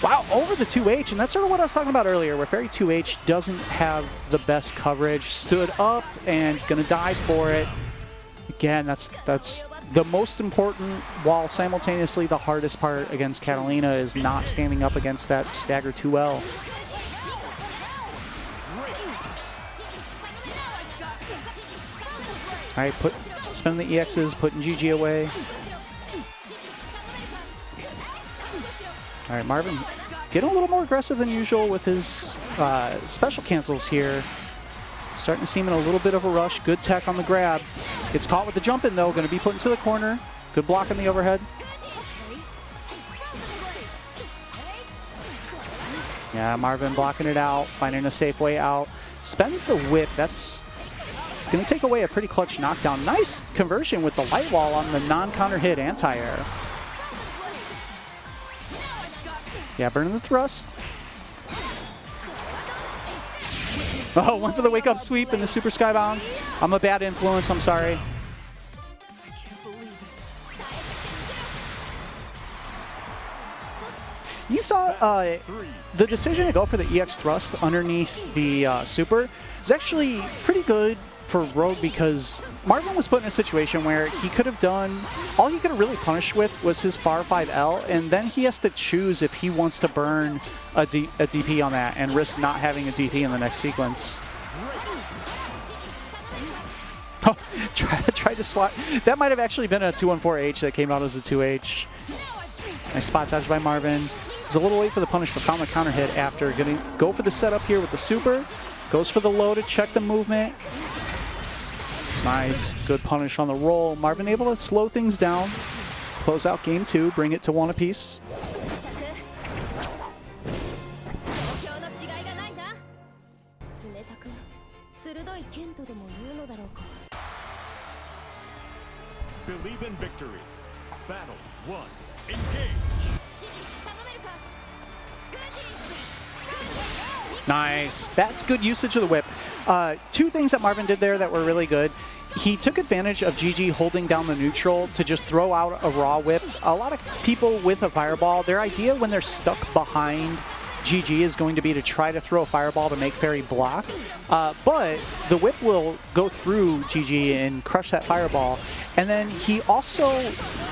Wow, over the 2H, and that's sort of what I was talking about earlier, where Fairy 2H doesn't have the best coverage. Stood up and gonna dive for it. Again, that's the most important, while simultaneously the hardest part against Catalina is not standing up against that stagger 2L. All right, spin the EXs, putting GG away. All right, Marvin getting a little more aggressive than usual with his special cancels here. Starting to seem in a little bit of a rush. Good tech on the grab. Gets caught with the jump in though. Going to be put into the corner. Good block on the overhead. Yeah, Marvin blocking it out. Finding a safe way out. Spends the whip. That's going to take away a pretty clutch knockdown. Nice conversion with the light wall on the non-counter hit anti-air. Yeah, burning the thrust. Oh, went for the wake-up sweep in the super skybound. I'm a bad influence, I'm sorry. You saw the decision to go for the EX thrust underneath the super is actually pretty good for Rogue because Marvin was put in a situation where he could have done, all he could have really punished with was his far 5L, and then he has to choose if he wants to burn a DP on that and risk not having a DP in the next sequence. Oh, tried to swat. That might have actually been a 214H that came out as a 2H. Nice spot dodge by Marvin. He's a little late for the punish, but found the counter hit after. Gonna go for the setup here with the super. Goes for the low to check the movement. Nice, good punish on the roll. Marvin able to slow things down. Close out game 2, bring it to 1 apiece. Believe in victory. Battle 1. Engage. Nice. That's good usage of the whip. 2 things that Marvin did there that were really good. He took advantage of GG holding down the neutral to just throw out a raw whip. A lot of people with a fireball, their idea when they're stuck behind GG is going to be to try to throw a fireball to make Fairy block. But the whip will go through GG and crush that fireball. And then he also,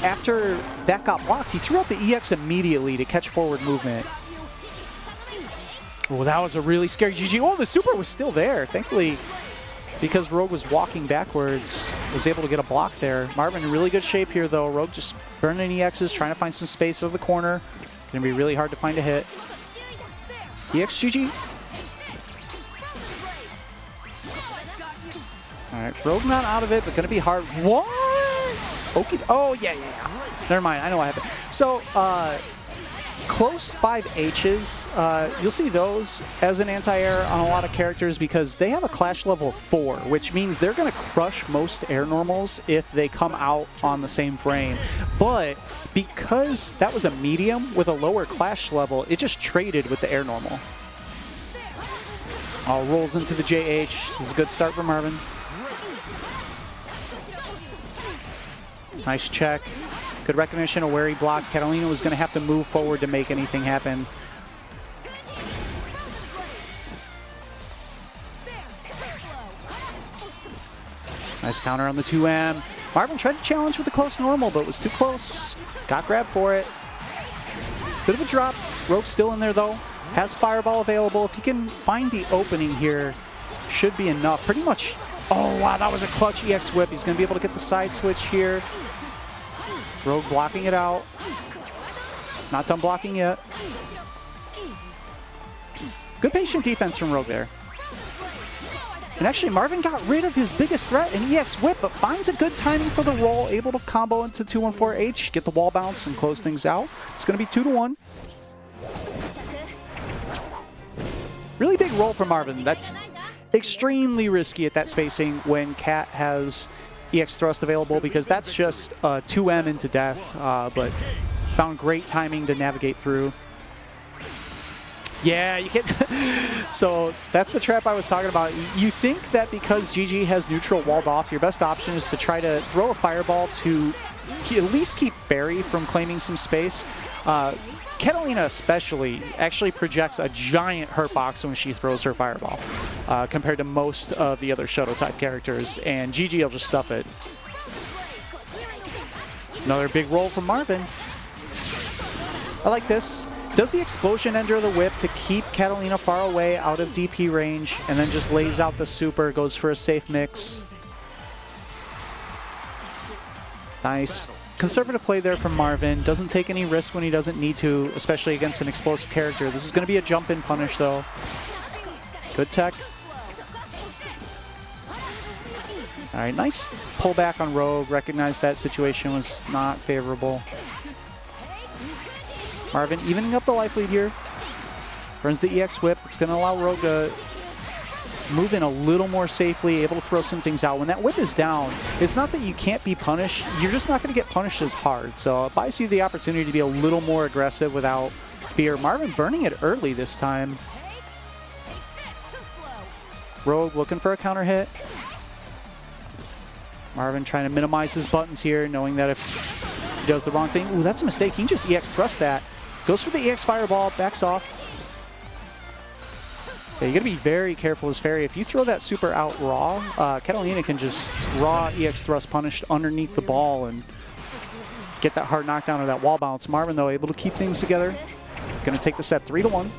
after that got blocked, he threw out the EX immediately to catch forward movement. Oh, that was a really scary GG. Oh, the super was still there. Thankfully, because Rogue was walking backwards, was able to get a block there. Marvin in really good shape here, though. Rogue just burning EXs, trying to find some space over the corner. Gonna be really hard to find a hit. EX GG. All right, Rogue not out of it, but gonna be hard. What? Okay. Oh, yeah. Never mind, I know what happened. So, close 5Hs, you'll see those as an anti-air on a lot of characters because they have a clash level 4, which means they're going to crush most air normals if they come out on the same frame. But because that was a medium with a lower clash level, it just traded with the air normal. All rolls into the JH. This is a good start for Marvin. Nice check. Good recognition of where he blocked. Catalina was going to have to move forward to make anything happen. Nice counter on the 2M. Marvin tried to challenge with the close normal, but was too close. Got grabbed for it. Bit of a drop. Rogue still in there, though. Has Fireball available. If he can find the opening here, should be enough. Pretty much. Oh, wow, that was a clutch EX whip. He's going to be able to get the side switch here. Rogue blocking it out. Not done blocking yet. Good patient defense from Rogue there. And actually, Marvin got rid of his biggest threat, an EX whip, but finds a good timing for the roll, able to combo into 214H, get the wall bounce, and close things out. It's going to be 2-1. Really big roll for Marvin. That's extremely risky at that spacing when Cat has EX thrust available because that's just 2M into death, but found great timing to navigate through. Yeah, you can. So that's the trap I was talking about. You think that because GG has neutral walled off, your best option is to try to throw a fireball to at least keep Fairy from claiming some space. Catalina especially actually projects a giant hurt box when she throws her fireball compared to most of the other Shoto type characters, and GG will just stuff it. Another big roll from Marvin. I like this. Does the explosion ender the whip to keep Catalina far away out of DP range, and then just lays out the super, goes for a safe mix. Nice. Conservative play there from Marvin. Doesn't take any risk when he doesn't need to, especially against an explosive character. This is going to be a jump-in punish, though. Good tech. All right, nice pullback on Rogue. Recognized that situation was not favorable. Marvin evening up the life lead here. Burns the EX whip. It's going to allow Rogue to move in a little more safely, able to throw some things out. When that whip is down, it's not that you can't be punished. You're just not going to get punished as hard. So it buys you the opportunity to be a little more aggressive without fear. Marvin burning it early this time. Rogue looking for a counter hit. Marvin trying to minimize his buttons here, knowing that if he does the wrong thing, ooh, that's a mistake. He can just EX thrust that. Goes for the EX Fireball, backs off. Yeah, you gotta be very careful as Fairy. If you throw that super out raw, Catalina can just raw EX Thrust Punished underneath the ball and get that hard knockdown or that wall bounce. Marvin, though, able to keep things together. Gonna take the set 3-1.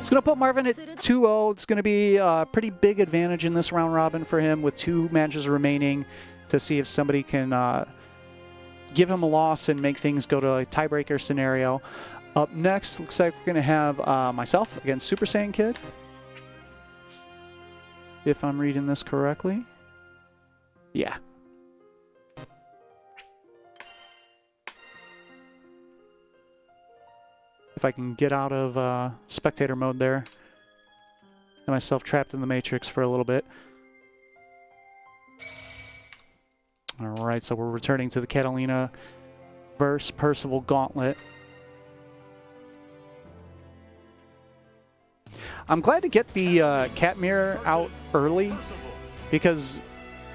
It's gonna put Marvin at 2-0. It's gonna be a pretty big advantage in this round robin for him with 2 matches remaining to see if somebody can give him a loss and make things go to a tiebreaker scenario. Up next, looks like we're going to have myself against Super Saiyan Kid. If I'm reading this correctly. Yeah. If I can get out of spectator mode there. Get myself trapped in the Matrix for a little bit. Alright, so we're returning to the Catalina versus Percival Gauntlet. I'm glad to get the cat mirror out early because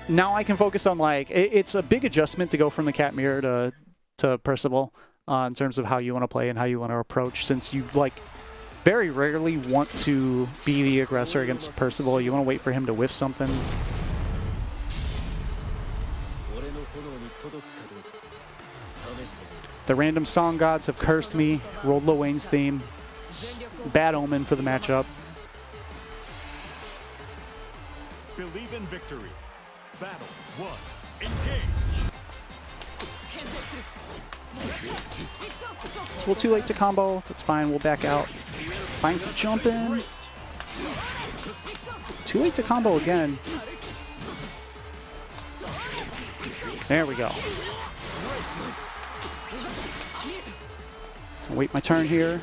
now I can focus on like it's a big adjustment to go from the cat mirror to Percival in terms of how you want to play and how you want to approach, since you like very rarely want to be the aggressor against Percival. You want to wait for him to whiff something. The random song gods have cursed me. Rolled Lil Wayne's theme. It's bad omen for the matchup. Believe in victory. Battle 1. Engage. A little too late to combo. That's fine. We'll back out. Finds the jump in. Too late to combo again. There we go. I'll wait my turn here.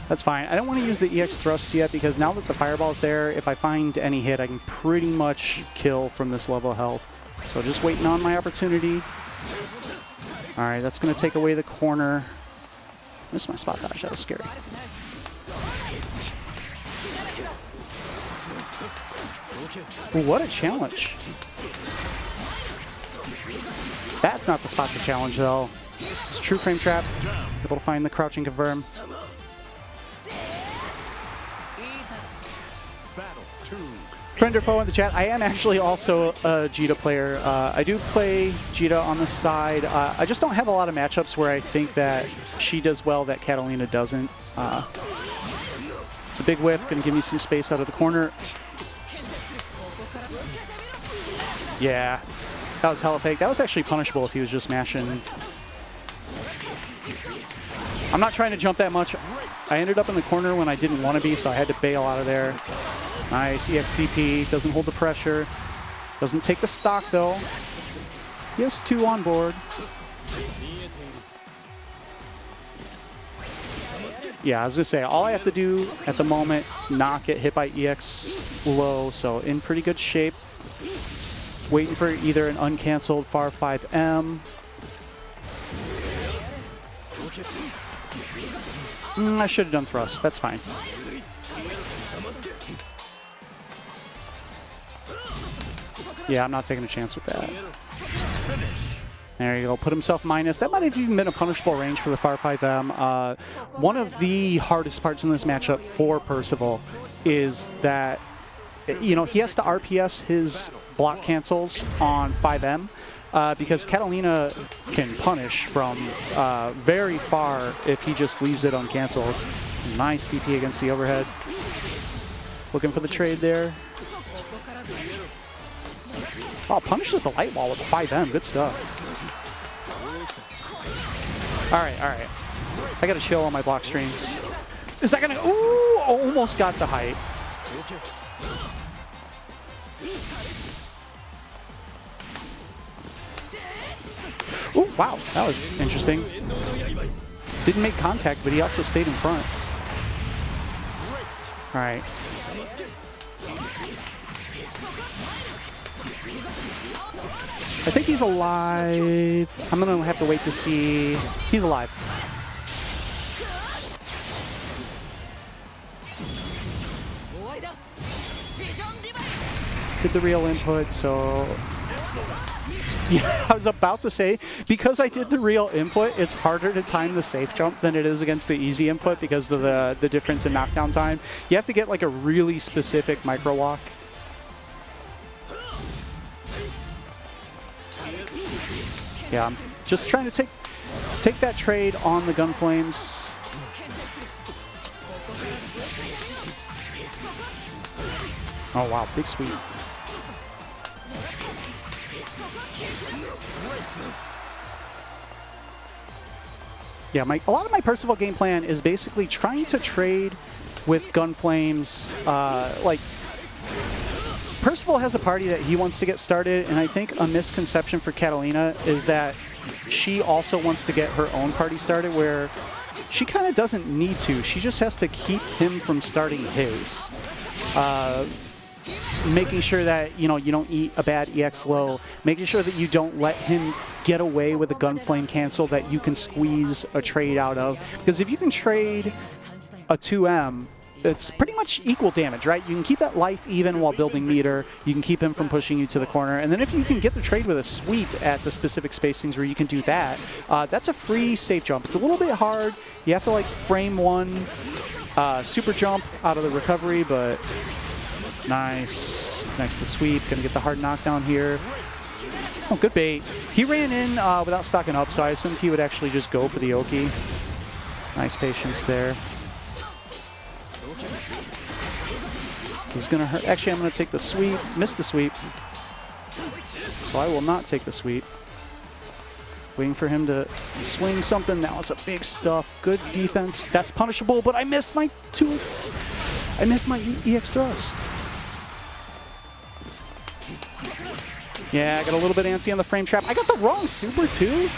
That's fine. I don't want to use the EX Thrust yet because now that the Fireball's there, if I find any hit, I can pretty much kill from this level of health. So just waiting on my opportunity. Alright, that's going to take away the corner. Missed my spot dodge. That was scary. Ooh, what a challenge. That's not the spot to challenge, though. It's a true frame trap. Able to find the crouching confirm. Friend or foe in the chat, I am actually also a Jita player. I do play Jita on the side. I just don't have a lot of matchups where I think that she does well that Catalina doesn't. It's a big whiff, gonna give me some space out of the corner. Yeah, that was hella fake. That was actually punishable if he was just mashing. I'm not trying to jump that much. I ended up in the corner when I didn't want to be, so I had to bail out of there. Nice, EXDP, doesn't hold the pressure. Doesn't take the stock though. He has 2 on board. Yeah, I was gonna say, all I have to do at the moment is not get hit by EX low, so in pretty good shape. Waiting for either an uncancelled FAR 5M. I should have done thrust, that's fine. Yeah, I'm not taking a chance with that. There you go, put himself minus. That might have even been a punishable range for the FAR 5M. One of the hardest parts in this matchup for Percival is that, you know, he has to RPS his block cancels on 5M because Catalina can punish from very far if he just leaves it uncancelled. Nice DP against the overhead. Looking for the trade there. Oh, punishes the light wall with the 5M. Good stuff. Alright, alright. I gotta chill on my block streams. Is that gonna... Ooh! Almost got the height. Ooh, wow. That was interesting. Didn't make contact, but he also stayed in front. Alright. I think he's alive. I'm gonna have to wait to see. He's alive. Did the real input, so Yeah, I was about to say, because I did the real input, it's harder to time the safe jump than it is against the easy input because of the difference in knockdown time. You have to get like a really specific micro walk. Yeah, I'm just trying to take that trade on the gun flames. Oh wow, big sweep. Yeah, a lot of my Percival game plan is basically trying to trade with gun flames. Like, Percival has a party that he wants to get started, and I think a misconception for Catalina is that she also wants to get her own party started, where she kind of doesn't need to. She just has to keep him from starting his. Making sure that, you know, you don't eat a bad EX low, making sure that you don't let him get away with a gun flame cancel that you can squeeze a trade out of. Because if you can trade a 2M, it's pretty much equal damage, right? You can keep that life even while building meter. You can keep him from pushing you to the corner. And then if you can get the trade with a sweep at the specific spacings where you can do that, that's a free safe jump. It's a little bit hard. You have to like frame one super jump out of the recovery, but nice. Next to sweep. Gonna get the hard knockdown here. Oh, good bait. He ran in without stocking up, so I assumed he would actually just go for the Oki. Nice patience there. This is gonna hurt. Actually, I'm gonna take the sweep. Missed the sweep. So I will not take the sweep. Waiting for him to swing something. That was a big stuff. Good defense. That's punishable, but I missed my EX thrust. Yeah, I got a little bit antsy on the frame trap. I got the wrong super too.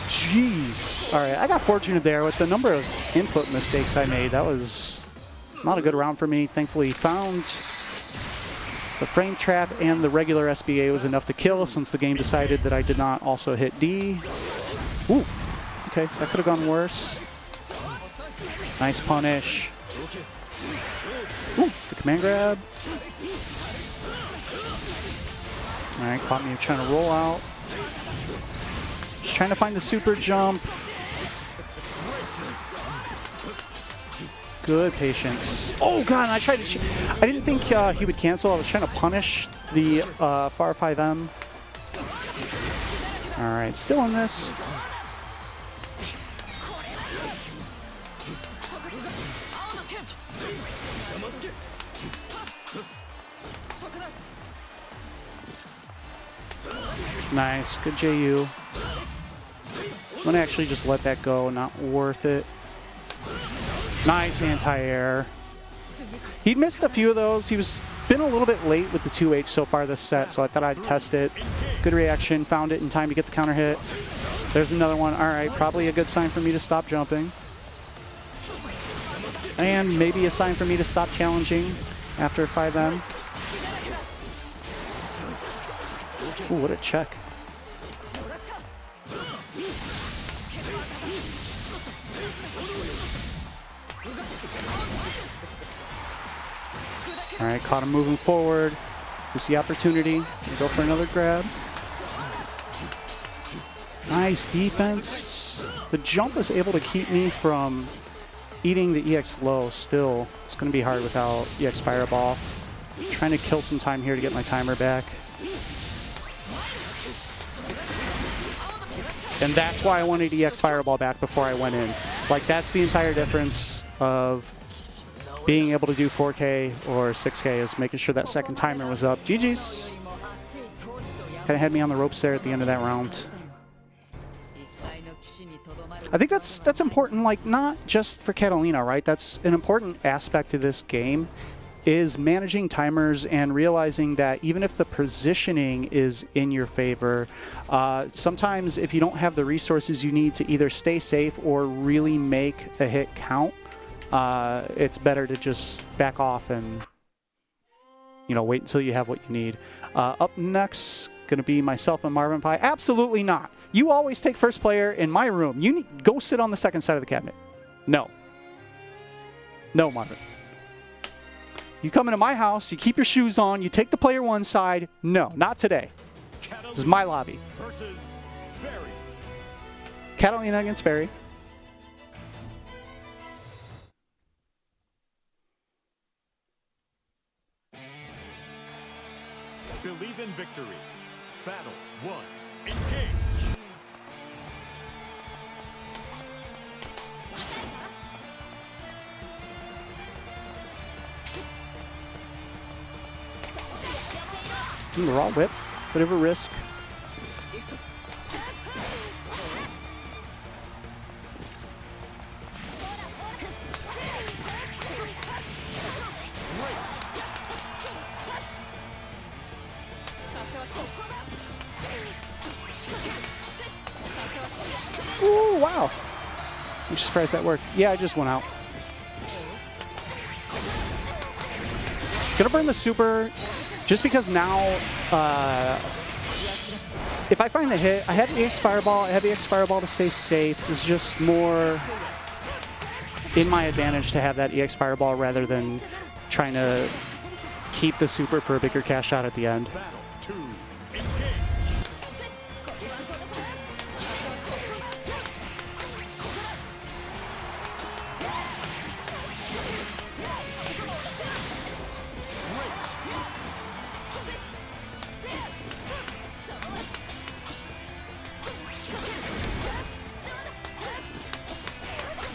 Jeez. All right, I got fortunate there with the number of input mistakes I made. That was not a good round for me. Thankfully found the frame trap, and the regular SBA was enough to kill since the game decided that I did not also hit D. Ooh, okay, that could have gone worse. Nice punish. Ooh, the command grab. All right, caught me trying to roll out. Just trying to find the super jump. Good patience. Oh god, I tried to. I didn't think he would cancel. I was trying to punish the far 5M. All right, still in this. Nice, good JU. I'm gonna actually just let that go, not worth it. Nice anti-air. He'd missed a few of those. He was been a little bit late with the 2H so far this set, so I thought I'd test it. Good reaction, found it in time to get the counter hit. There's another one. All right, probably a good sign for me to stop jumping. And maybe a sign for me to stop challenging after 5M. Ooh, what a check. All right, caught him moving forward. This is the opportunity to go for another grab. Nice defense. The jump was able to keep me from eating the EX low still. It's going to be hard without EX Fireball. Trying to kill some time here to get my timer back. And that's why I wanted EX Fireball back before I went in. Like, that's the entire difference of being able to do 4K or 6K, is making sure that second timer was up. GG's. Kind of had me on the ropes there at the end of that round. I think that's important, like, not just for Catalina, right? That's an important aspect of this game, is managing timers and realizing that even if the positioning is in your favor, sometimes if you don't have the resources you need to either stay safe or really make a hit count, it's better to just back off and, you know, wait until you have what you need. Up next, gonna be myself and Marvin Pie. Absolutely not. You always take first player in my room. You need, go sit on the second side of the cabinet. No. No, Marvin. You come into my house, you keep your shoes on, you take the player one side. No, not today. This is my lobby. Versus Fairy. Catalina against Fairy. Believe in victory. Battle 1. Engage. Raw whip. Whatever risk. Ooh, wow. I'm just surprised that worked. Yeah, I just went out. Gonna burn the super just because now, if I find the hit, I have the EX Fireball. I have the EX Fireball to stay safe. It's just more in my advantage to have that EX Fireball rather than trying to keep the super for a bigger cash out at the end. Battle 2. Engage.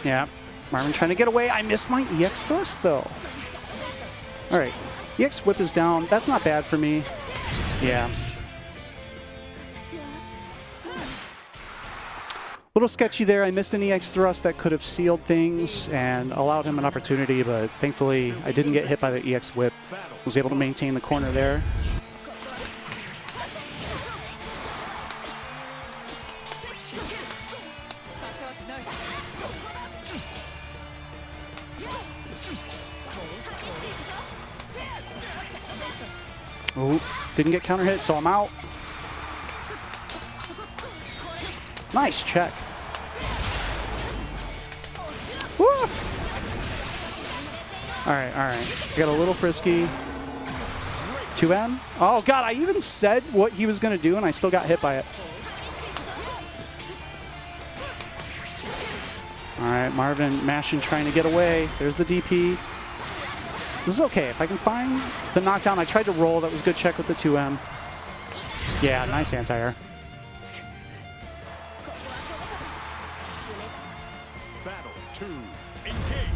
Yeah, Marvin trying to get away. I missed my EX thrust though. All right, EX whip is down. That's not bad for me. Yeah. Little sketchy there. I missed an EX thrust that could have sealed things and allowed him an opportunity, but thankfully I didn't get hit by the EX whip. Was able to maintain the corner there. Ooh, didn't get counter hit, so I'm out. Nice check. Woo! All right. I got a little frisky. 2M? Oh God, I even said what he was gonna do and I still got hit by it. All right, Marvin mashing, trying to get away. There's the DP. This is okay. If I can find the knockdown, I tried to roll. That was a good check with the 2M. Yeah, nice anti-air. Battle 2. Engage.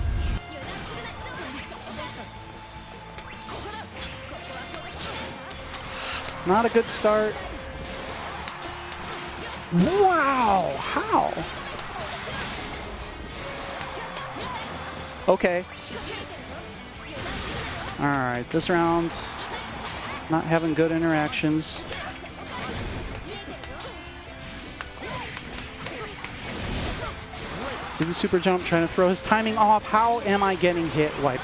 Not a good start. Wow, how? Okay. All right, this round, not having good interactions. Did the super jump, trying to throw his timing off. How am I getting hit? Like,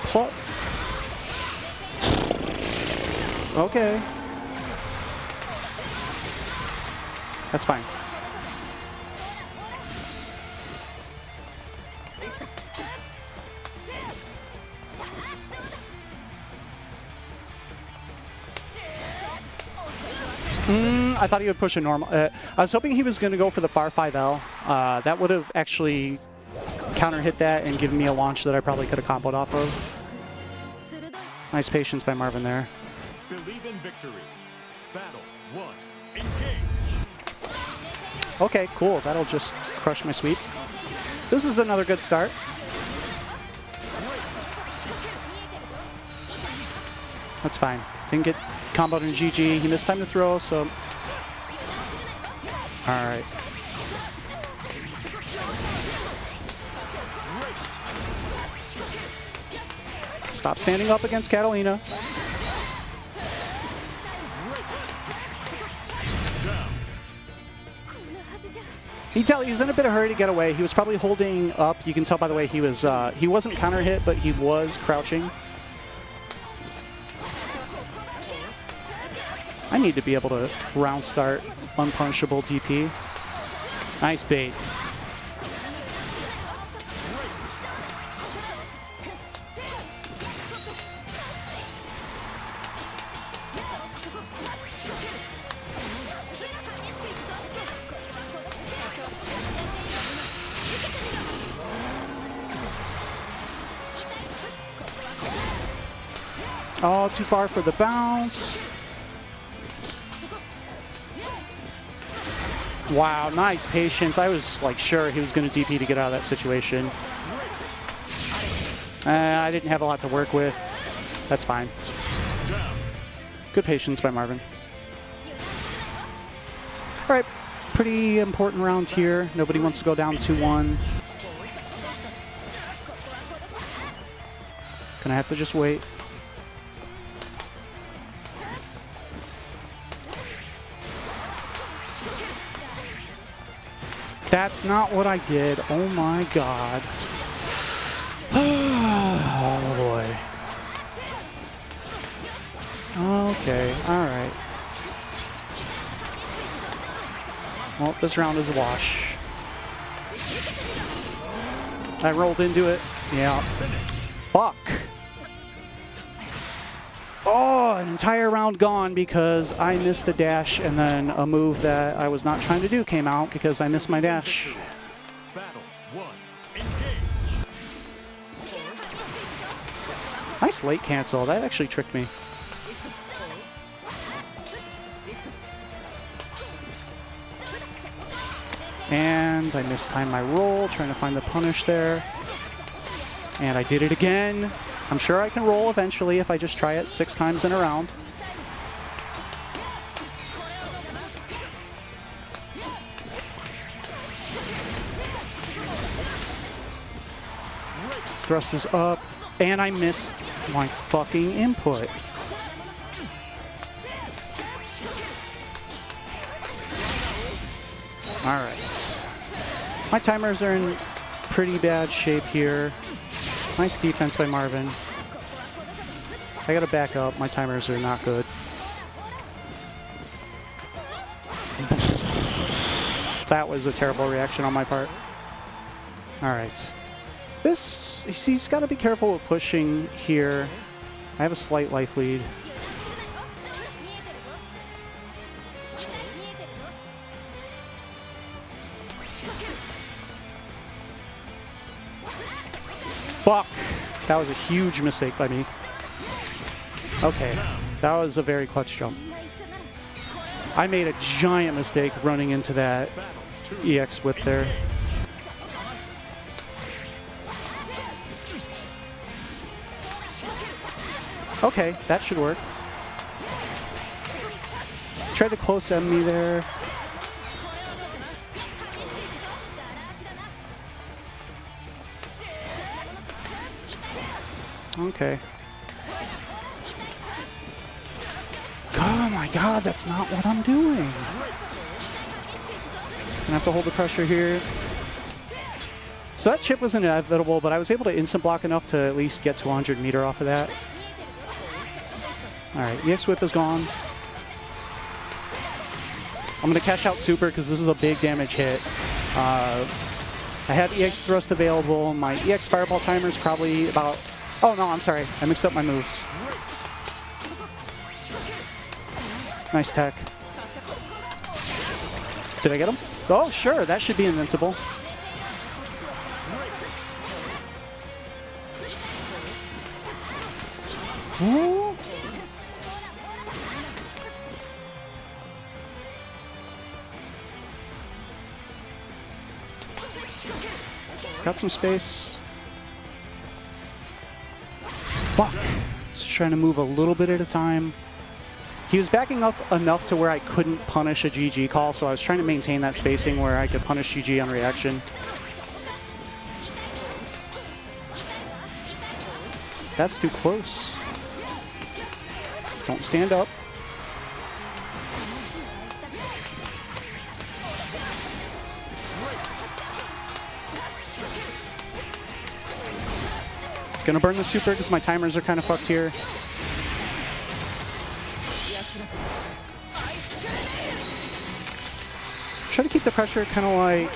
okay. That's fine. I thought he would push a normal. I was hoping he was going to go for the far 5L. That would have actually counter hit that and given me a launch that I probably could have comboed off of. Nice patience by Marvin there. Believe in victory. Battle 1. Engage. Okay, cool. That'll just crush my sweep. This is another good start. That's fine. Didn't get comboed in GG. He missed time to throw, so... All right. Stop standing up against Catalina. He was in a bit of a hurry to get away. He was probably holding up. You can tell by the way he wasn't counter hit, but he was crouching. I need to be able to round start unpunishable DP. Nice bait. Oh, too far for the bounce. Wow, nice patience. I was like sure he was going to DP to get out of that situation. I didn't have a lot to work with. That's fine. Good patience by Marvin. All right, pretty important round here. Nobody wants to go down 2-1. Gonna have to just wait. That's not what I did. Oh my god. Oh boy. Okay, alright. Well, this round is a wash. I rolled into it. Yeah. Fuck. Oh, an entire round gone because I missed a dash, and then a move that I was not trying to do came out because I missed my dash. Battle 1. Engage. Nice late cancel. That actually tricked me. And I mistimed my roll, trying to find the punish there. And I did it again. I'm sure I can roll eventually if I just try it 6 times in a round. Thrust is up, and I missed my fucking input. All right. My timers are in pretty bad shape here. Nice defense by Marvin. I gotta back up. My timers are not good. That was a terrible reaction on my part. All right. He's got to be careful with pushing here. I have a slight life lead. Fuck! That was a huge mistake by me. Okay, that was a very clutch jump. I made a giant mistake running into that EX whip there. Okay, that should work. Tried to close end me there. Okay. Oh my god, that's not what I'm doing. Gonna have to hold the pressure here. So that chip was inevitable, but I was able to instant block enough to at least get to 100 meter off of that. Alright, EX whip is gone. I'm gonna cash out super because this is a big damage hit. I had EX thrust available. My EX fireball timer is probably about... Oh no, I'm sorry. I mixed up my moves. Nice tech. Did I get him? Oh, sure. That should be invincible. Ooh. Got some space. Fuck. Just trying to move a little bit at a time. He was backing up enough to where I couldn't punish a GG call, so I was trying to maintain that spacing where I could punish GG on reaction. That's too close. Don't stand up. Gonna burn the super because my timers are kind of fucked here. Try to keep the pressure kind of light.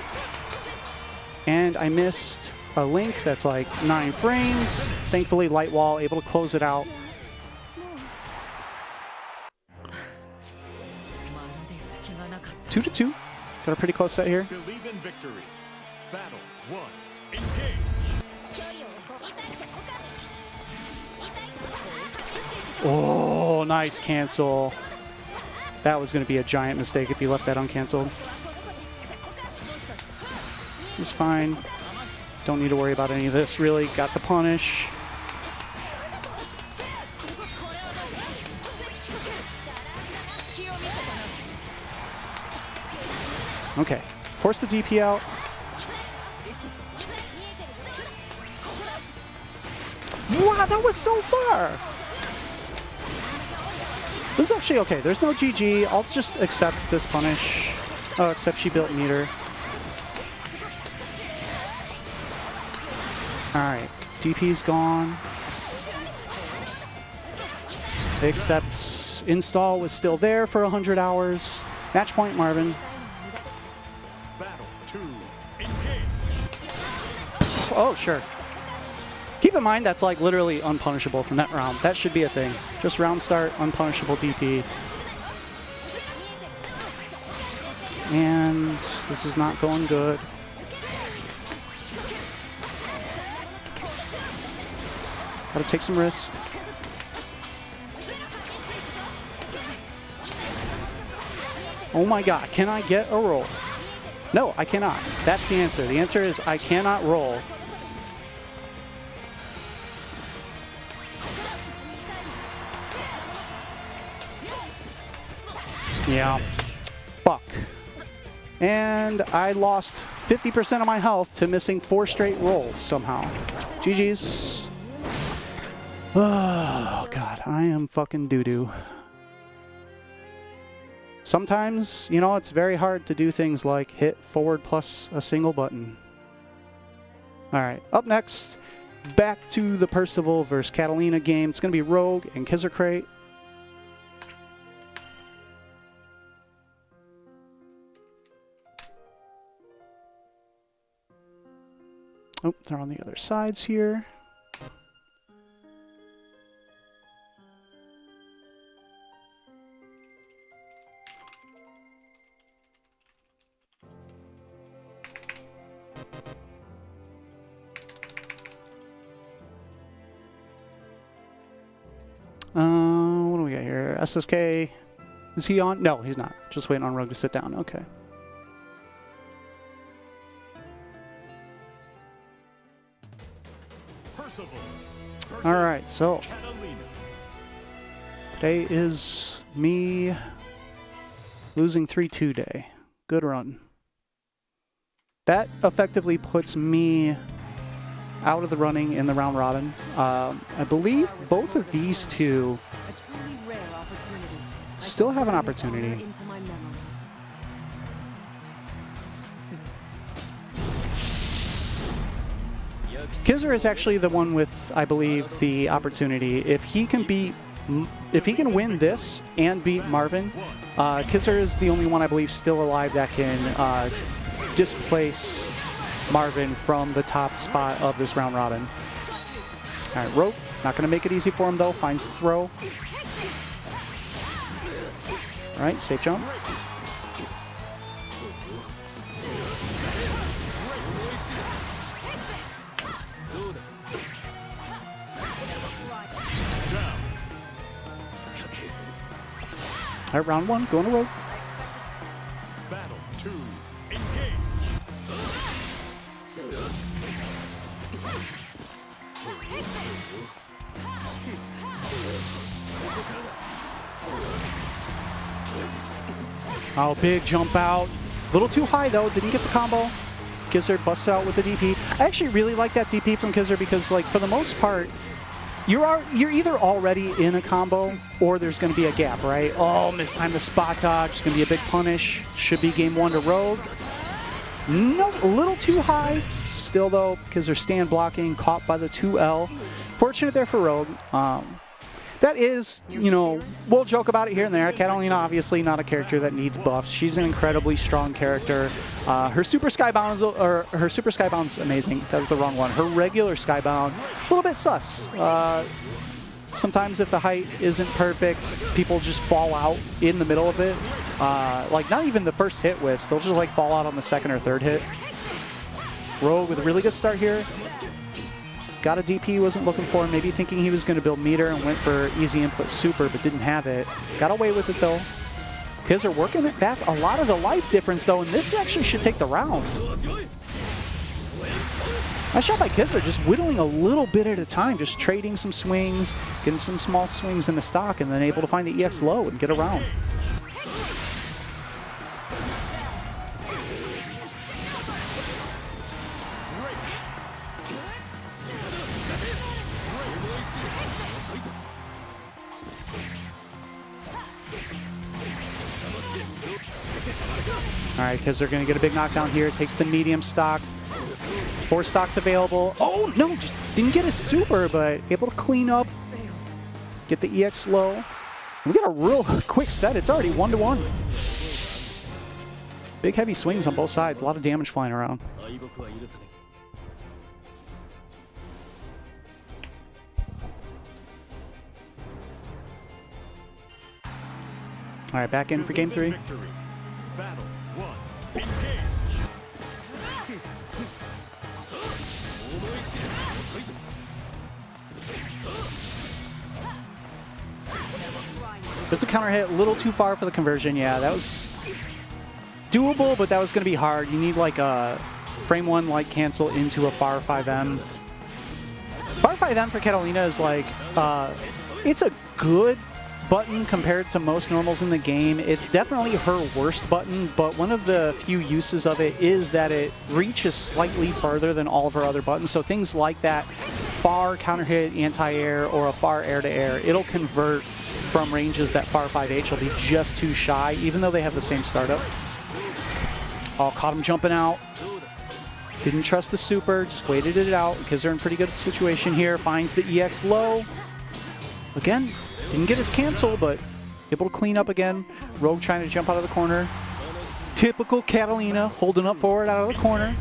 And I missed a link that's like 9 frames. Thankfully, light wall, able to close it out. Two to 2. Got a pretty close set here. Believe in victory. Battle 1. Engage. Oh, nice cancel. That was going to be a giant mistake if you left that uncanceled. It's fine. Don't need to worry about any of this, really. Got the punish. Okay. Force the DP out. Wow, that was so far! This is actually okay. There's no GG. I'll just accept this punish. Oh, except she built meter. Alright. DP's gone. Except install was still there for 100 hours. Match point, Marvin. Battle 2. Engage. Oh, sure. Keep in mind that's like literally unpunishable from that round. That should be a thing. Just round start, unpunishable DP. And this is not going good. Gotta take some risks. Oh my god, can I get a roll? No, I cannot. That's the answer. The answer is I cannot roll. Yeah. Fuck. And I lost 50% of my health to missing 4 straight rolls somehow. GG's. Oh, God. I am fucking doo-doo. Sometimes, you know, it's very hard to do things like hit forward plus a single button. Alright, up next, back to the Percival versus Catalina game. It's going to be Rogue and Kizerkrate. Oh, they're on the other sides here. What do we got here? SSK. Is he on? No, he's not. Just waiting on Rogue to sit down. Okay. All right, so today is me losing 3-2 day. Good run. That effectively puts me out of the running in the round robin. I believe both of these two still have an opportunity. Kizer is actually the one with, I believe, the opportunity. If he can win this and beat Marvin, Kizer is the only one, I believe, still alive that can displace Marvin from the top spot of this round robin. All right, Rogue, not going to make it easy for him though. Finds the throw. All right, safe jump. All right, round 1, going to Rogue. Battle 2. Engage. Oh, big jump out. A little too high though, didn't get the combo. Kizer busts out with the DP. I actually really like that DP from Kizer because, like, for the most part, you're either already in a combo or there's going to be a gap, right? Oh, mistimed the spot dodge. It's going to be a big punish. Should be game 1 to Rogue. No, a little too high. Still, though, because they're stand blocking, caught by the 2L. Fortunate there for Rogue. That is, you know, we'll joke about it here and there. Catalina, obviously not a character that needs buffs. She's an incredibly strong character. Her super skybound's amazing. That's the wrong one. Her regular skybound, a little bit sus. Sometimes if the height isn't perfect, people just fall out in the middle of it. Like, not even the first hit whiffs. They'll just, like, fall out on the second or third hit. Rogue with a really good start here. got a DP he wasn't looking for, maybe thinking he was going to build meter and went for easy input super, but didn't have it. Got away with it though. Kids are working it back. A lot of the life difference though, and this actually should take the round. Nice shot by Kizler, just whittling a little bit at a time, just trading some swings, getting some small swings in the stock, and then able to find the EX low and get around. All right, Kizler going to get a big knockdown here. Takes the medium stock. 4 stocks available. Oh, no, just didn't get a super, but able to clean up, get the EX low. And we got a real quick set. It's already 1-1. Big, heavy swings on both sides. A lot of damage flying around. All right, back in for game 3. Battle 1. Engage. There's a counter hit, a little too far for the conversion. Yeah, that was doable, but that was going to be hard. You need like a frame 1 like cancel into a far 5M. Far 5M for Catalina is like, it's a good button compared to most normals in the game. It's definitely her worst button, but one of the few uses of it is that it reaches slightly farther than all of her other buttons. So things like that far counter hit, anti-air, or a far air-to-air, it'll convert from ranges that far 5H will be just too shy, even though they have the same startup. Oh, caught him jumping out. Didn't trust the super, just waited it out because they're in pretty good situation here. Finds the EX low. Again, didn't get his cancel, but able to clean up again. Rogue trying to jump out of the corner. Typical Catalina, holding up forward out of the corner.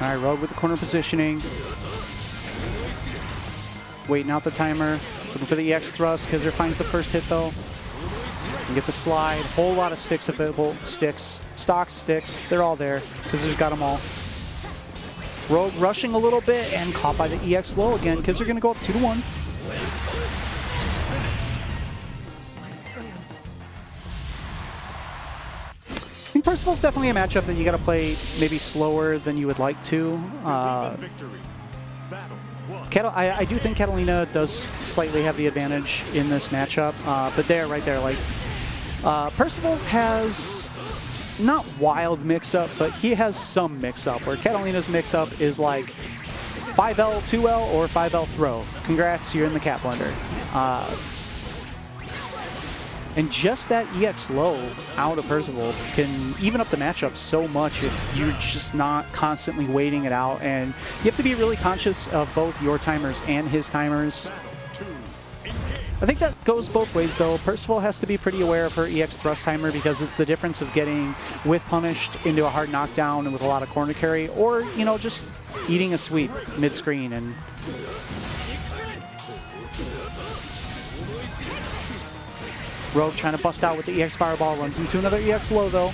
All right, Rogue with the corner positioning. Waiting out the timer. Looking for the EX thrust. Kizzer finds the first hit though. And get the slide. Whole lot of sticks available. Sticks. Stocks, sticks. They're all there. Kizzer's got them all. Rogue rushing a little bit and caught by the EX low again. Kizzer going to go up 2-1. I think Percival's definitely a matchup that you got to play maybe slower than you would like to. I do think Catalina does slightly have the advantage in this matchup, but right there, like Percival has not wild mix-up, but he has some mix-up, where Catalina's mix-up is like 5L, 2L, or 5L throw. Congrats, you're in the cat blender. And just that EX low out of Percival can even up the matchup so much if you're just not constantly waiting it out. And you have to be really conscious of both your timers and his timers. I think that goes both ways, though. Percival has to be pretty aware of her EX thrust timer because it's the difference of getting whiff punished into a hard knockdown and with a lot of corner carry, or, you know, just eating a sweep mid-screen. And Rogue trying to bust out with the EX Fireball, runs into another EX low though.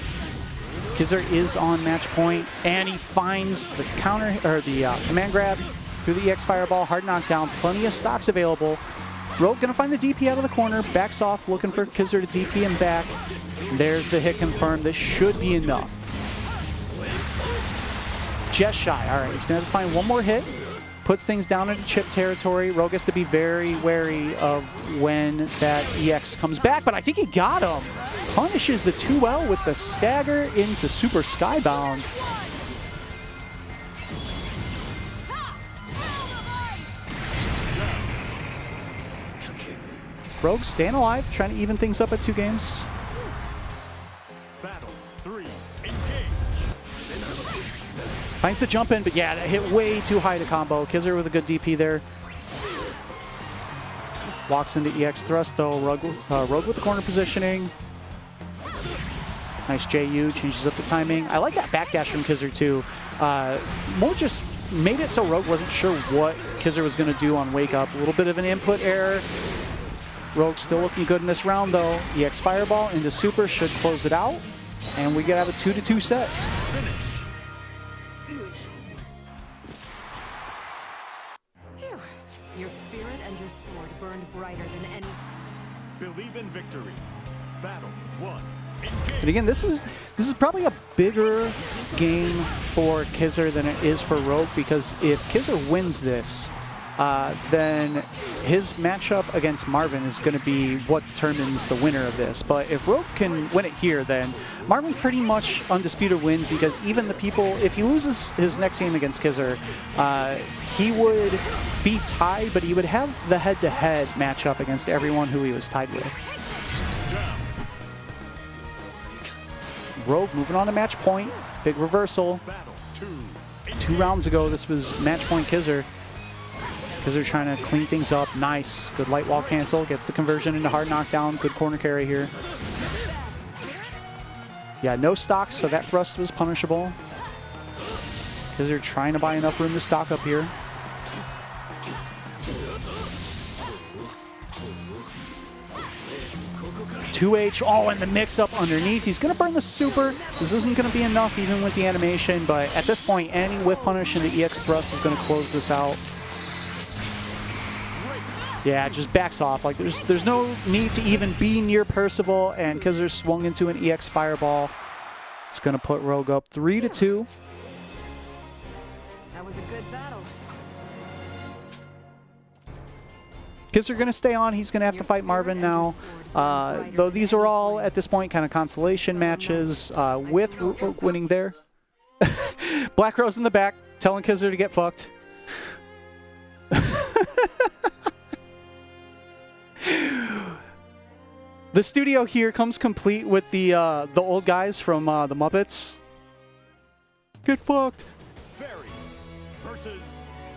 Kizzer is on match point, and he finds the counter, or the command grab through the EX Fireball, hard knockdown, plenty of stocks available. Rogue gonna find the DP out of the corner, backs off, looking for Kizzer to DP him back. There's the hit confirmed. This should be enough. Just shy. All right, he's gonna have to find one more hit. Puts things down into chip territory. Rogue has to be very wary of when that EX comes back, but I think he got him. Punishes the 2L with the stagger into Super Skybound. Rogue staying alive, trying to even things up at 2 games. Battle 3, engage. Finds the jump in, but yeah, that hit way too high to combo. Kizzer with a good DP there. Walks into EX thrust though. Rogue with the corner positioning. Nice JU, changes up the timing. I like that backdash from Kizzer too. More just made it so Rogue wasn't sure what Kizzer was going to do on Wake Up. A little bit of an input error. Rogue still looking good in this round though. EX Fireball into Super should close it out. And we get out a 2-2 set. Phew. Your spirit and your sword burned brighter than any. Believe in victory. Battle 1. But again, this is probably a bigger game for Kizzer than it is for Rogue, because if Kizzer wins this, then his matchup against Marvin is going to be what determines the winner of this. But if Rogue can win it here, then Marvin pretty much undisputed wins, because even the people, if he loses his next game against Kizzer, he would be tied, but he would have the head-to-head matchup against everyone who he was tied with. Rogue moving on to match point. Big reversal. 2 rounds ago, this was match point Kizzer. Kizzer trying to clean things up. Nice. Good light wall cancel. Gets the conversion into hard knockdown. Good corner carry here. Yeah, no stock, so that thrust was punishable. Kizzer trying to buy enough room to stock up here. Oh, and the mix-up underneath. He's going to burn the super. This isn't going to be enough even with the animation, but at this point, any whiff punish into EX thrust is going to close this out. Yeah, just backs off. Like there's no need to even be near Percival, and Kizzer swung into an EX Fireball. It's going to put Rogue up 3-2. That was a good battle. Kizzer going to stay on. He's going to have to fight Marvin now. Though these are all, at this point, kind of consolation matches with Rogue winning there. Black Rose in the back, telling Kizzer to get fucked. The studio here comes complete with the old guys from the Muppets. Get fucked. Fairy versus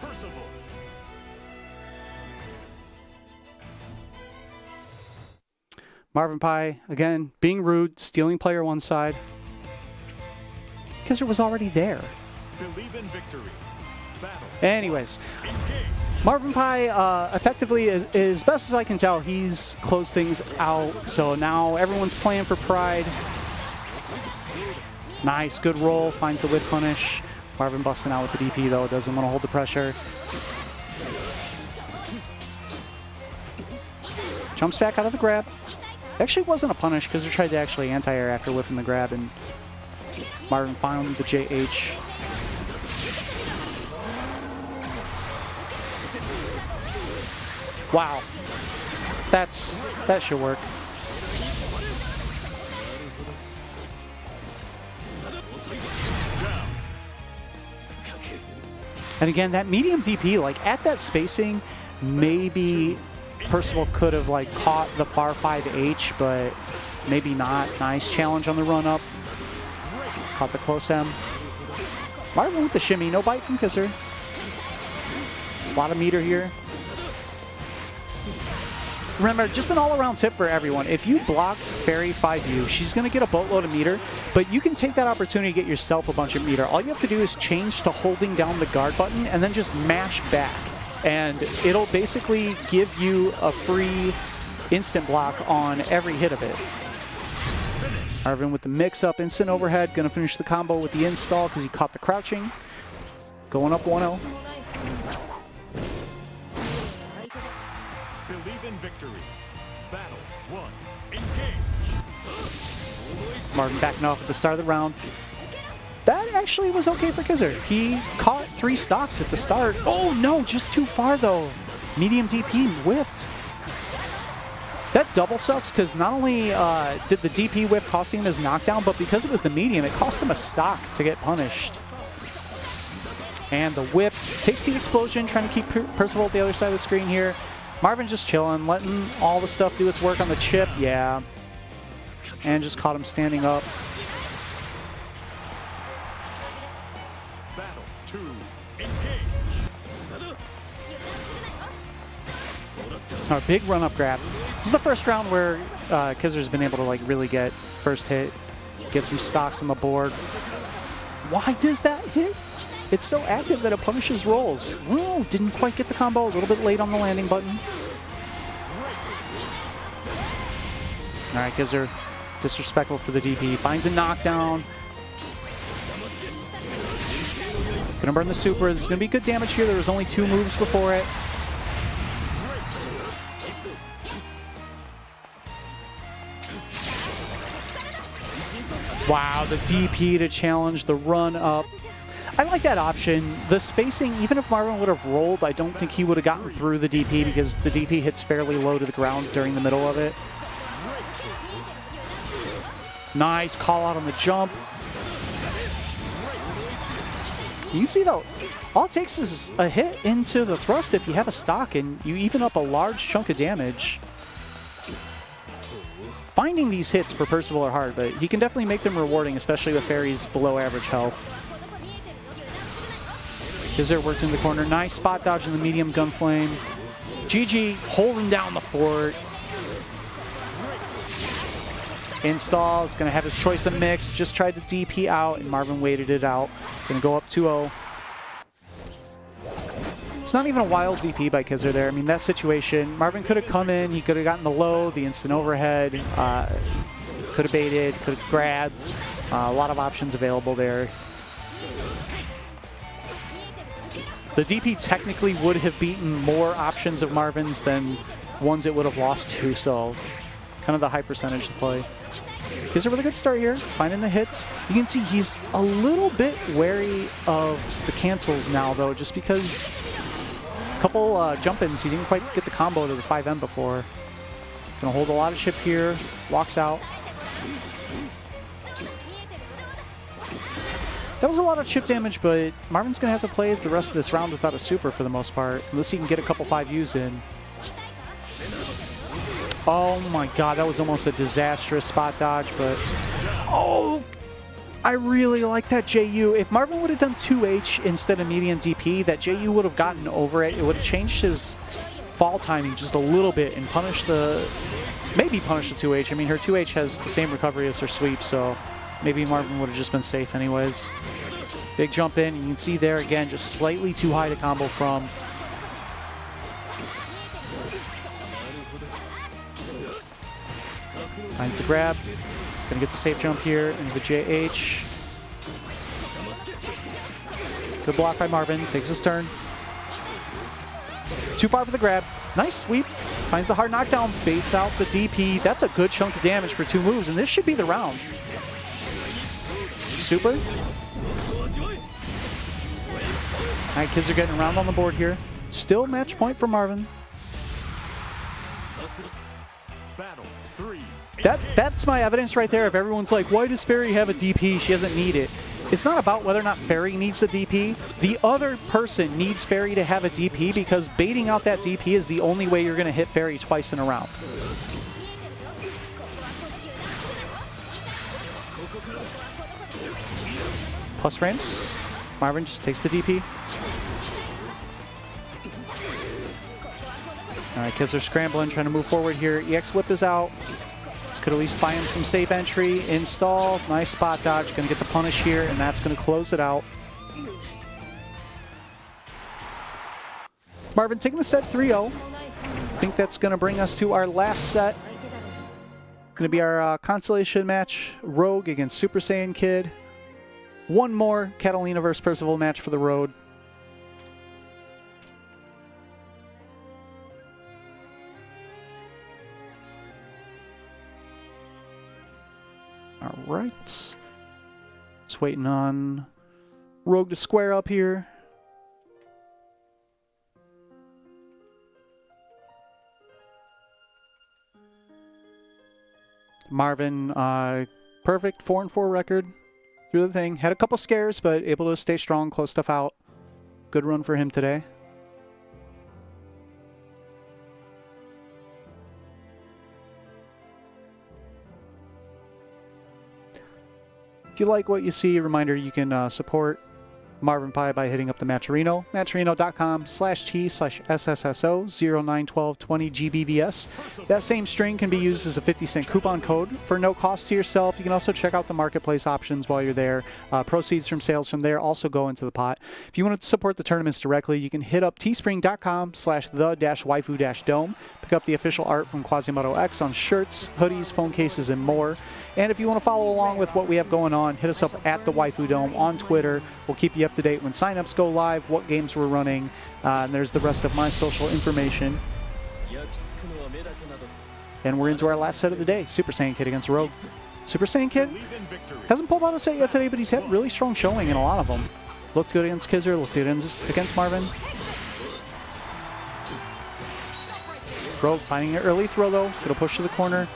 Percival. Marvin Pie, again, being rude, stealing player one side. Kizzer was already there. Believe in victory. Battle. Anyways, Engage. Marvin Pie, effectively, as best as I can tell, he's closed things out. So now everyone's playing for pride. Nice, good roll, finds the whip punish. Marvin busting out with the DP, though, doesn't want to hold the pressure. Jumps back out of the grab. Actually wasn't a punish, because they tried to actually anti-air after whiffing the grab, and Marvin found the JH. Wow. That should work. And again, that medium DP, like at that spacing, maybe Percival could have like caught the far 5H, but maybe not. Nice challenge on the run up. Caught the close M. Marvin with the shimmy, no bite from Kizzer. A lot of meter here. Remember, just an all-around tip for everyone. If you block Fairy 5U, she's going to get a boatload of meter, but you can take that opportunity to get yourself a bunch of meter. All you have to do is change to holding down the guard button and then just mash back. And it'll basically give you a free instant block on every hit of it. Marvin with the mix-up, instant overhead. Going to finish the combo with the install because he caught the crouching. Going up 1-0. Believe in victory. Battle 1. Engage. Marvin backing off at the start of the round. That actually was okay for Kizzer. He caught 3 stocks at the start. Oh no, just too far though. Medium DP whipped. That double sucks because not only did the DP whip cost him his knockdown, but because it was the medium, it cost him a stock to get punished. And the whip takes the explosion, trying to keep Percival at the other side of the screen here. Marvin just chilling, letting all the stuff do its work on the chip. Yeah. And just caught him standing up. Battle 2. Engage. Our big run-up grab. This is the first round where Kizzer's been able to like really get first hit. Get some stocks on the board. Why does that hit? It's so active that it punishes rolls. Ooh, didn't quite get the combo. A little bit late on the landing button. All right, Gizzard, disrespectful for the DP. Finds a knockdown. Gonna burn the super. There's gonna be good damage here. There was only 2 moves before it. Wow, the DP to challenge the run up. I like that option. The spacing, even if Marvin would have rolled, I don't think he would have gotten through the DP because the DP hits fairly low to the ground during the middle of it. Nice call out on the jump. You can see though, all it takes is a hit into the thrust if you have a stock and you even up a large chunk of damage. Finding these hits for Percival are hard, but he can definitely make them rewarding, especially with Fairy's below average health. Gizzard worked in the corner. Nice spot dodge in the medium gunflame. GG holding down the fort. Install is going to have his choice of mix. Just tried to DP out, and Marvin waited it out. Going to go up 2-0. It's not even a wild DP by Kizzer there. I mean, that situation, Marvin could have come in, he could have gotten the low, the instant overhead, could have baited, could have grabbed. A lot of options available there. The DP technically would have beaten more options of Marvin's than ones it would have lost to, so kind of the high percentage to play. Kizzer with a good start here, finding the hits. You can see he's a little bit wary of the cancels now, though, just because couple jump-ins, he didn't quite get the combo to the 5M before. Gonna hold a lot of chip here, walks out. That was a lot of chip damage, but Marvin's gonna have to play the rest of this round without a super for the most part, unless he can get a couple 5Us in. Oh my god, that was almost a disastrous spot dodge, but oh! I really like that JU. If Marvin would have done 2H instead of medium DP, that JU would have gotten over it. It would have changed his fall timing just a little bit and punished the, maybe punish the 2H. I mean, her 2H has the same recovery as her sweep, so maybe Marvin would have just been safe anyways. Big jump in. You can see there again, just slightly too high to combo from. Finds the grab. Gonna get the safe jump here into the JH. Good block by Marvin. Takes his turn. Too far for the grab. Nice sweep. Finds the hard knockdown. Baits out the DP. That's a good chunk of damage for 2 moves, and this should be the round. Super. All right, kids are getting around on the board here. Still match point for Marvin. Battle 3. That's my evidence right there. If everyone's like, why does Fairy have a DP? She doesn't need it. It's not about whether or not Fairy needs the DP. The other person needs Fairy to have a DP because baiting out that DP is the only way you're going to hit Fairy twice in a round. Plus frames. Marvin just takes the DP. All right, kids are scrambling, trying to move forward here. EX whip is out. This could at least buy him some safe entry. Install. Nice spot dodge. Going to get the punish here, and that's going to close it out. Marvin taking the set 3-0. I think that's going to bring us to our last set. Going to be our consolation match. Rogue against Super Saiyan Kid. One more Catalina versus Percival match for the road. All right. Just waiting on Rogue to square up here. Marvin, perfect 4-4 record through the thing. Had a couple scares, but able to stay strong, close stuff out. Good run for him today. If you like what you see, reminder you can support Marvin Pie by hitting up the Matcherino. Matcherino.com/T/SSSO091220 GBVS. That same string can be used as a 50-cent coupon code for no cost to yourself. You can also check out the marketplace options while you're there. Proceeds from sales from there also go into the pot. If you want to support the tournaments directly, you can hit up teespring.com/the-waifu-dome. Pick up the official art from Quasimodo X on shirts, hoodies, phone cases, and more. And if you want to follow along with what we have going on, hit us up at the Waifu Dome on Twitter. We'll keep you up to date when signups go live, what games we're running, and there's the rest of my social information. And we're into our last set of the day, Super Saiyan Kid against Rogue. Super Saiyan Kid hasn't pulled out a set yet today, but he's had really strong showing in a lot of them. Looked good against Kizzer, looked good against Marvin. Rogue finding an early throw though, gonna push to the corner.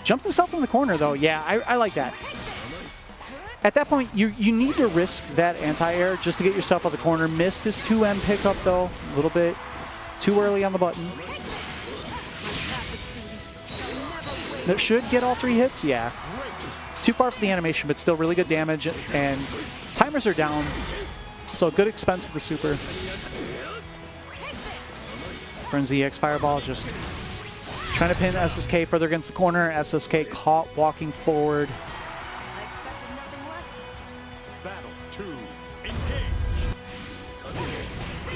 Jumped himself in the corner though, yeah, I like that. At that point, you need to risk that anti-air just to get yourself out of the corner. Missed his 2M pickup though, a little bit too early on the button. That should get all 3 hits, yeah. Too far for the animation, but still really good damage, and timers are down, so good expense of the super. Burns the EX Fireball, just trying to pin SSK further against the corner. SSK caught walking forward. Battle 2, engage.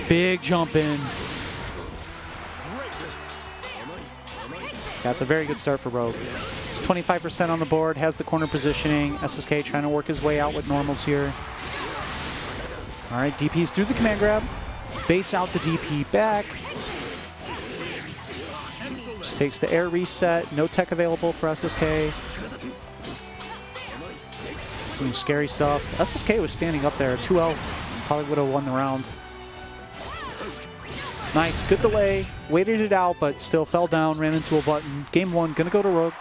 Big jump in. That's a very good start for Rogue. It's 25% on the board, has the corner positioning. SSK trying to work his way out with normals here. All right, DP's through the command grab. Baits out the DP back. Just takes the air reset. No tech available for SSK. Some scary stuff. SSK was standing up there. 2L probably would have won the round. Nice, good delay. Waited it out, but still fell down, ran into a button. Game 1, gonna go to Rogue.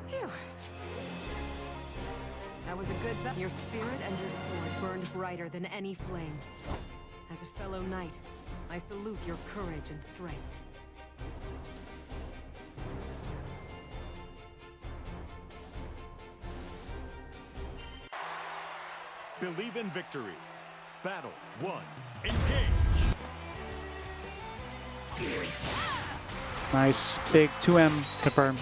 Phew. That was a good battle. Your spirit and your sword burned brighter than any flame. As a fellow knight, I salute your courage and strength. Believe in victory. Battle 1, engage. Nice, big 2M confirmed.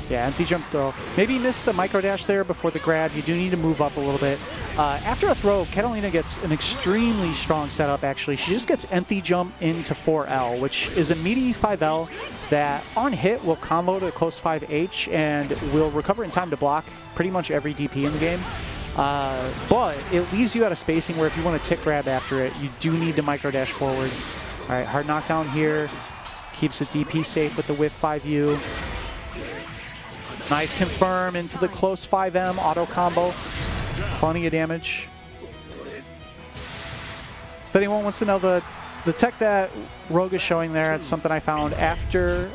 Yeah, empty jump throw. Maybe he missed the micro dash there before the grab. You do need to move up a little bit. After a throw, Catalina gets an extremely strong setup, actually. She just gets empty jump into 4L, which is a meaty 5L that on hit will combo to close 5H and will recover in time to block pretty much every DP in the game. But it leaves you out of spacing where if you want to tick grab after it, you do need to micro dash forward. All right, hard knockdown here. Keeps the DP safe with the whip 5U. Nice confirm into the close 5M auto combo. Plenty of damage. If anyone wants to know the tech that Rogue is showing there, it's something I found after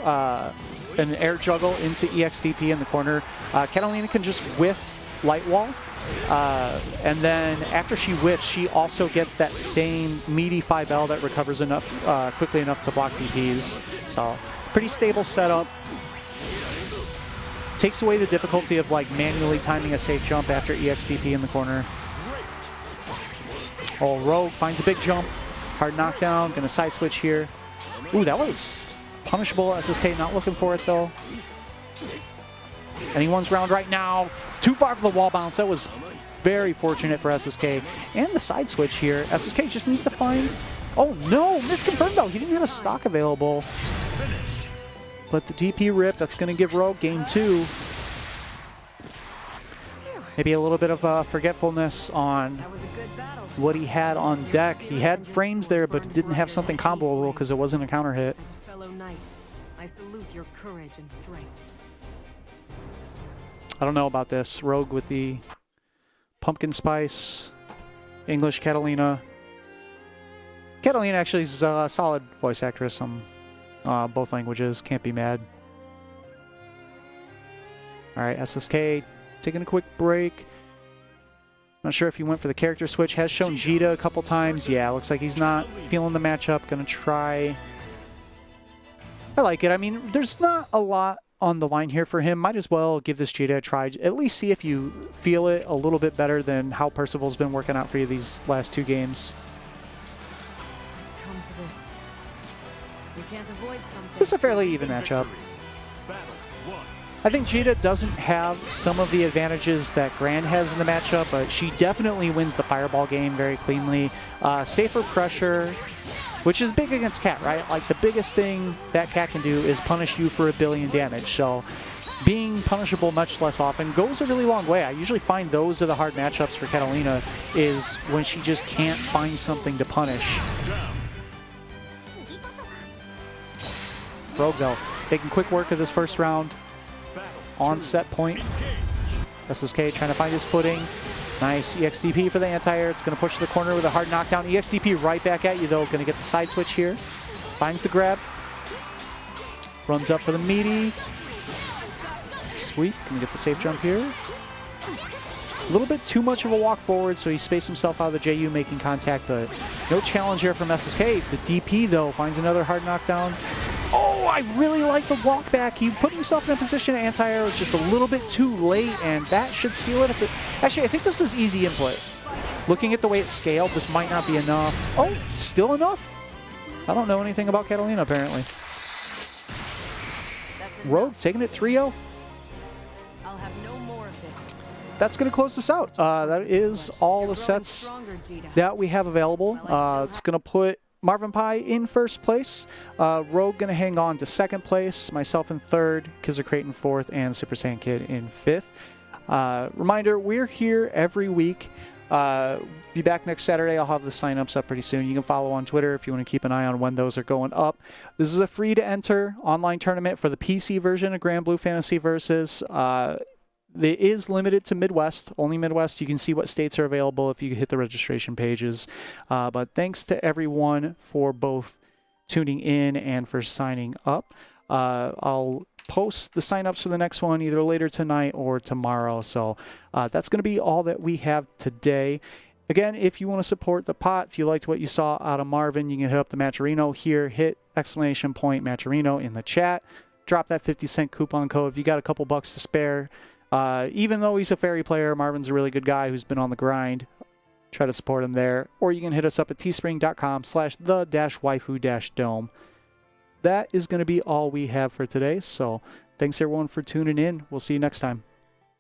an air juggle into EXDP in the corner. Catalina can just whiff light wall. And then after she whiffs, she also gets that same meaty 5L that recovers enough quickly enough to block DPs. So pretty stable setup. Takes away the difficulty of like manually timing a safe jump after EXDP in the corner. Oh, Rogue finds a big jump. Hard knockdown, gonna side switch here. Ooh, that was punishable. SSK not looking for it though. Anyone's round right now. Too far for the wall bounce. That was very fortunate for SSK. And the side switch here. SSK just needs to find... Oh no, misconfirmed though. He didn't have a stock available. Let the DP rip. That's going to give Rogue game 2. Maybe a little bit of forgetfulness on what he had on deck. He had frames there, but it didn't have something comboable because it wasn't a counter hit. As a fellow knight, I salute your courage and strength. I don't know about this. Rogue with the pumpkin spice, English Catalina. Catalina actually is a solid voice actress on both languages. Can't be mad. All right, SSK taking a quick break. Not sure if he went for the character switch. Has shown Jita a couple times. Yeah, looks like he's not feeling the matchup. Gonna try. I like it. I mean, there's not a lot on the line here for him. Might as well give this Jada a try. At least see if you feel it a little bit better than how Percival's been working out for you these last 2 games. It's come to this. We can't avoid something. This is a fairly even matchup. Battle 1. I think Jada doesn't have some of the advantages that Gran has in the matchup, but she definitely wins the fireball game very cleanly. Safer pressure, which is big against Cat, right? Like, the biggest thing that Cat can do is punish you for 1 billion damage. So being punishable much less often goes a really long way. I usually find those are the hard matchups for Catalina, is when she just can't find something to punish. Rogue, though, making quick work of this first round. On set point. SSK trying to find his footing. Nice EXDP for the anti-air. It's going to push to the corner with a hard knockdown. EXDP right back at you, though. Going to get the side switch here. Finds the grab. Runs up for the meaty. Sweet. Going to get the safe jump here. A little bit too much of a walk forward, so he spaced himself out of the JU, making contact, but no challenge here from SSK. The DP, though, finds another hard knockdown. Oh, I really like the walk back. He put himself in a position. Anti-air was just a little bit too late, and that should seal it. Actually, I think this was easy input. Looking at the way it's scaled, this might not be enough. Oh, still enough? I don't know anything about Catalina, apparently. Rogue taking it 3-0. I'll have no more of this. That's going to close this out. That is all the sets that we have available. It's going to put Marvin Pie in first place. Rogue going to hang on to second place. Myself in third. Kizzer Creighton fourth. And Super Saiyan Kid in fifth. Reminder, we're here every week. Be back next Saturday. I'll have the sign-ups up pretty soon. You can follow on Twitter if you want to keep an eye on when those are going up. This is a free-to-enter online tournament for the PC version of Granblue Fantasy Versus. It is limited to Midwest, only Midwest. You can see what states are available if you hit the registration pages. But thanks to everyone for both tuning in and for signing up. I'll post the signups for the next one either later tonight or tomorrow. So that's going to be all that we have today. Again, if you want to support the pot, if you liked what you saw out of Marvin, you can hit up the Matcherino here. Hit !Matcherino in the chat. Drop that 50-cent coupon code if you got a couple bucks to spare. Even though he's a fairy player, Marvin's a really good guy who's been on the grind. Try to support him there. Or you can hit us up at teespring.com/the-waifu-dome. That is going to be all we have for today. So thanks everyone for tuning in. We'll see you next time.